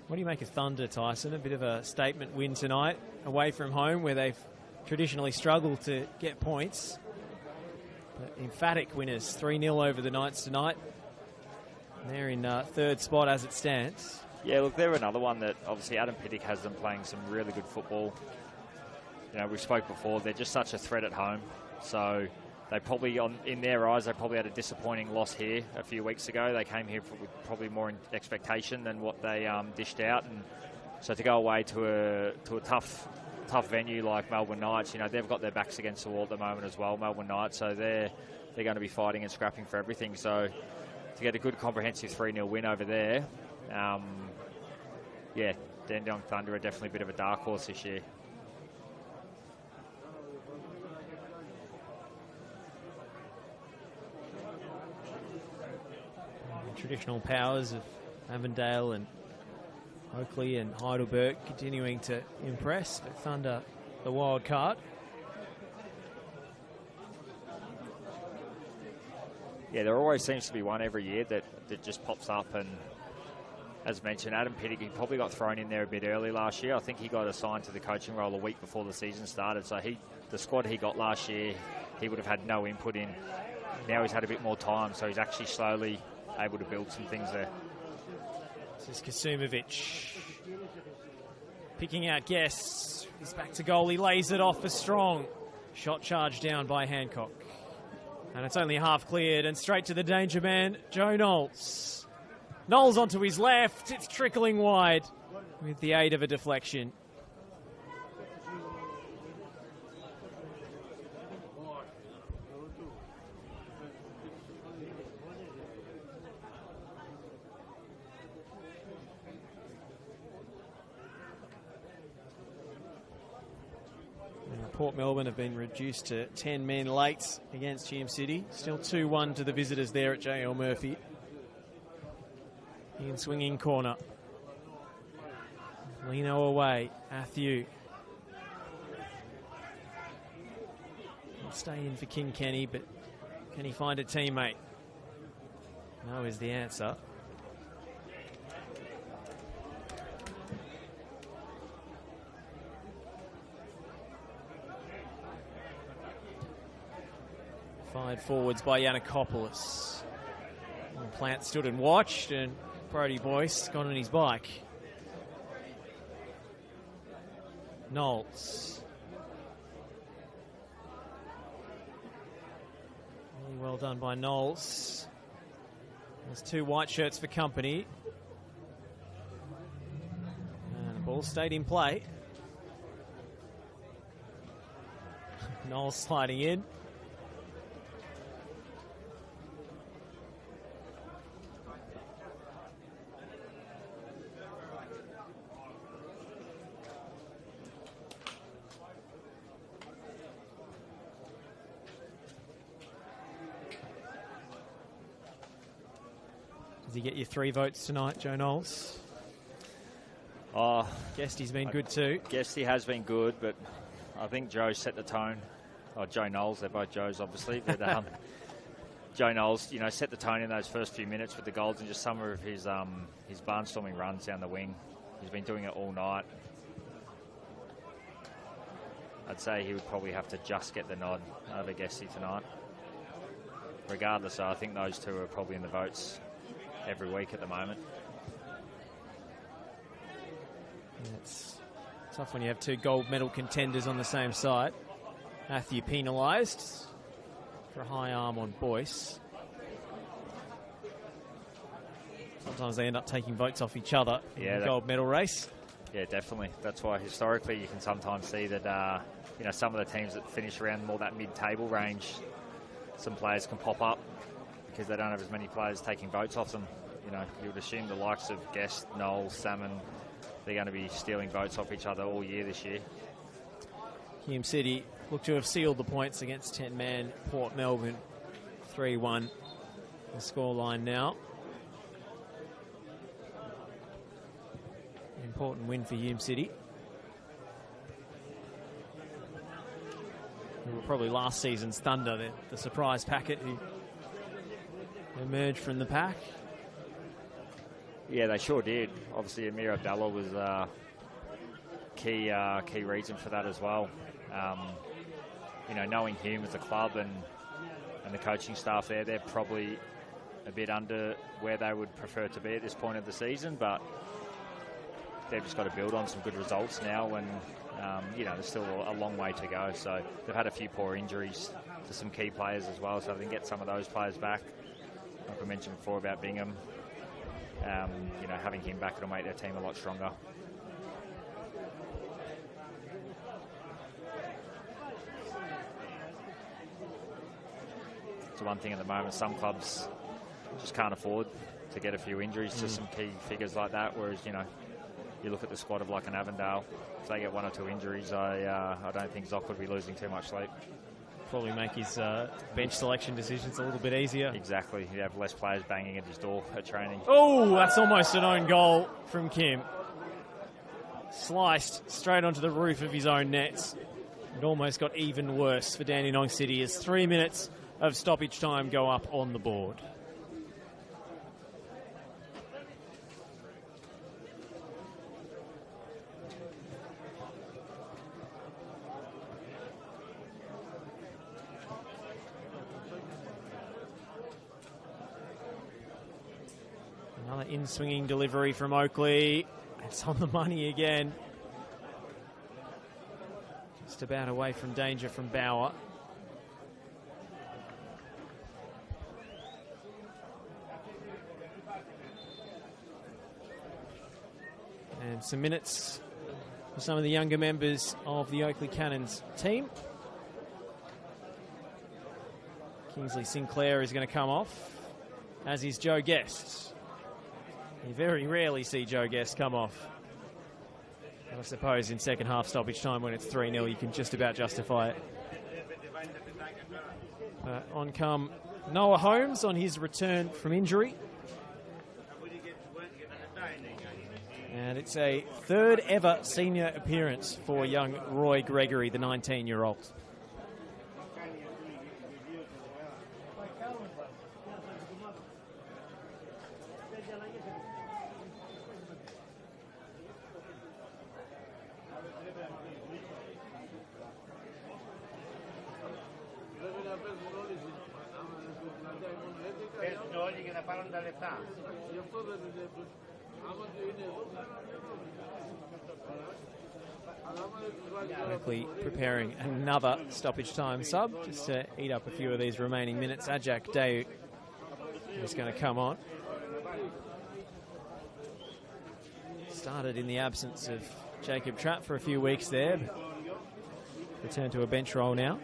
What do you make of Thunder, Tyson? A bit of a statement win tonight, away from home, where they've traditionally struggled to get points. But emphatic winners, 3-0 over the Knights tonight. And they're in 3rd spot as it stands. Yeah, look, they're another one that obviously Adam Pittick has them playing some really good football. You know, we spoke before, they're just such a threat at home. So they probably, in their eyes, they probably had a disappointing loss here a few weeks ago. They came here with probably more expectation than what they dished out, and so to go away to a tough venue like Melbourne Knights, you know, they've got their backs against the wall at the moment as well, Melbourne Knights. So they're going to be fighting and scrapping for everything. So to get a good comprehensive 3-0 win over there, yeah, Dandenong Thunder are definitely a bit of a dark horse this year. Traditional powers of Avondale and Oakleigh and Heidelberg continuing to impress, but Thunder the wild card. Yeah, there always seems to be one every year that just pops up, and as mentioned, Adam Pittick, he probably got thrown in there a bit early last year. I think he got assigned to the coaching role a week before the season started, so the squad he got last year, he would have had no input in. Now he's had a bit more time, so he's actually slowly able to build some things there. This is Kasumovic picking out Guest. He's back to goal. He lays it off for Strong. Shot charged down by Hancock. And it's only half cleared, and straight to the danger man, Joe Knowles. Knowles onto his left. It's trickling wide with the aid of a deflection. Port Melbourne have been reduced to 10 men late against Hume City. Still 2-1 to the visitors there at JL Murphy. In swinging corner. Lino away. Athieu. He'll stay in for King Kenny, but can he find a teammate? No is the answer. Fired forwards by Yanakopoulos. And Plant stood and watched, and Brody Boyce got on his bike. Knowles. Really well done by Knowles. There's 2 white shirts for company. And the ball stayed in play. Knowles sliding in. Does he get you 3 votes tonight, Joe Knowles? Guessed he's been good too. Guessed he has been good, but I think Joe set the tone. Joe Knowles, they're both Joes, obviously. But Joe Knowles, set the tone in those first few minutes with the goals and just some of his barnstorming runs down the wing. He's been doing it all night. I'd say he would probably have to just get the nod over Guesty tonight. Regardless, though, I think those 2 are probably in the votes every week at the moment. It's tough when you have 2 gold medal contenders on the same side. Matthew penalised for a high arm on Boyce. Sometimes they end up taking votes off each other in the gold medal race. Yeah, definitely. That's why historically you can sometimes see that some of the teams that finish around more that mid-table range, some players can pop up because they don't have as many players taking votes off them. You would assume the likes of Guest, Knowles, Salmon, they're going to be stealing votes off each other all year this year. Hume City look to have sealed the points against 10-man Port Melbourne. 3-1 the scoreline now. Important win for Hume City. They were probably last season's Thunder, the surprise packet who emerged from the pack. Yeah, they sure did. Obviously, Amir Abdallah was a key reason for that as well. Knowing Hume as a club and the coaching staff there, they're probably a bit under where they would prefer to be at this point of the season, but they've just got to build on some good results now, and there's still a long way to go. So they've had a few poor injuries to some key players as well, so they can get some of those players back. Like I mentioned before about Bingham, having him back, it'll make their team a lot stronger. It's one thing at the moment, some clubs just can't afford to get a few injuries to some key figures like that, whereas, you look at the squad of like an Avondale, if they get 1 or 2 injuries, I don't think Zoc would be losing too much sleep. Probably make his bench selection decisions a little bit easier. Exactly. He'd have less players banging at his door at training. Oh, that's almost an own goal from Kim. sliced straight onto the roof of his own nets. It almost got even worse for Dandenong City as 3 minutes of stoppage time go up on the board. Another in-swinging delivery from Oakleigh. It's on the money again. Just about away from danger from Bauer. And some minutes for some of the younger members of the Oakleigh Cannons team. Kingsley Sinclair is going to come off, as is Joe Guest. You very rarely see Joe Guest come off. I suppose in second half stoppage time when it's 3-0, you can just about justify it. On come Noah Holmes on his return from injury. And it's a third ever senior appearance for young Roy Gregory, the 19-year-old. Oakleigh preparing another stoppage time sub just to eat up a few of these remaining minutes. Ajak Day is going to come on. Started in the absence of Jacob Trapp for a few weeks there. Returned to a bench role now.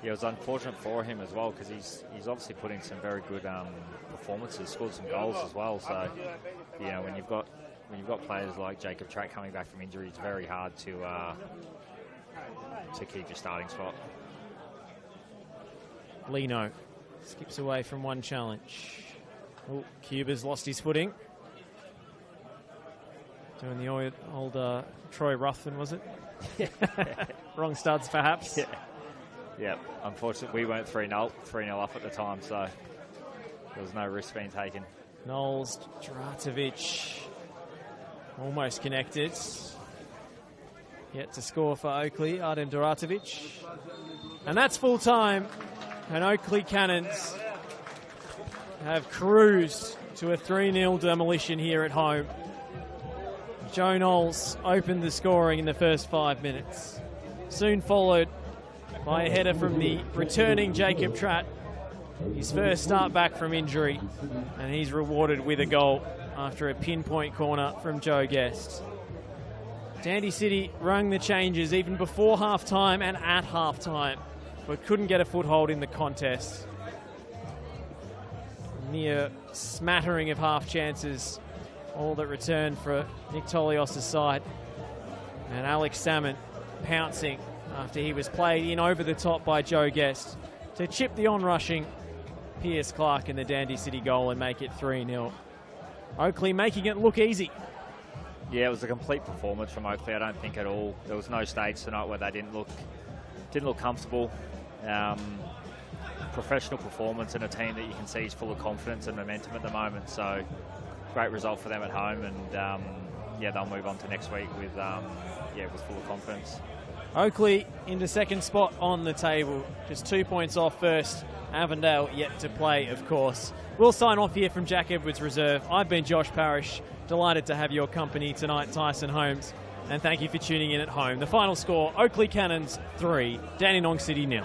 Yeah, it was unfortunate for him as well because he's obviously put in some very good performances, scored some goals as well. So, you know, when you've got players like Jacob Track coming back from injury, it's very hard to keep your starting spot. Lino skips away from one challenge. Oh, Cuba's lost his footing. Doing the old Troy Ruthven, was it? Wrong studs, perhaps. Yeah, unfortunately, we weren't 3-0 up at the time, so there was no risk being taken. Knowles, Duratovic, almost connected. Yet to score for Oakleigh, Artem Duratovic. And that's full time. And Oakleigh Cannons have cruised to a 3-0 demolition here at home. Joe Knowles opened the scoring in the first 5 minutes. Soon followed by a header from the returning Jacob Tratt. His first start back from injury, and he's rewarded with a goal after a pinpoint corner from Joe Guest. Dandy City rung the changes even before half-time and at half-time, but couldn't get a foothold in the contest. Near smattering of half chances, all that returned for Nick Tolios' side. And Alex Salmon pouncing after he was played in over the top by Joe Guest to chip the on-rushing Pierce Clark in the Dandy City goal and make it 3-0. Oakleigh making it look easy. Yeah, it was a complete performance from Oakleigh. I don't think at all. There was no stage tonight where they didn't look comfortable. Professional performance and a team that you can see is full of confidence and momentum at the moment. So great result for them at home, and yeah, they'll move on to next week with full of confidence. Oakleigh into second spot on the table, just 2 points off first. Avondale yet to play, of course. We'll sign off here from Jack Edwards Reserve. I've been Josh Parrish. Delighted to have your company tonight, Tyson Holmes. And thank you for tuning in at home. The final score, Oakleigh Cannons 3, Dandenong City 0.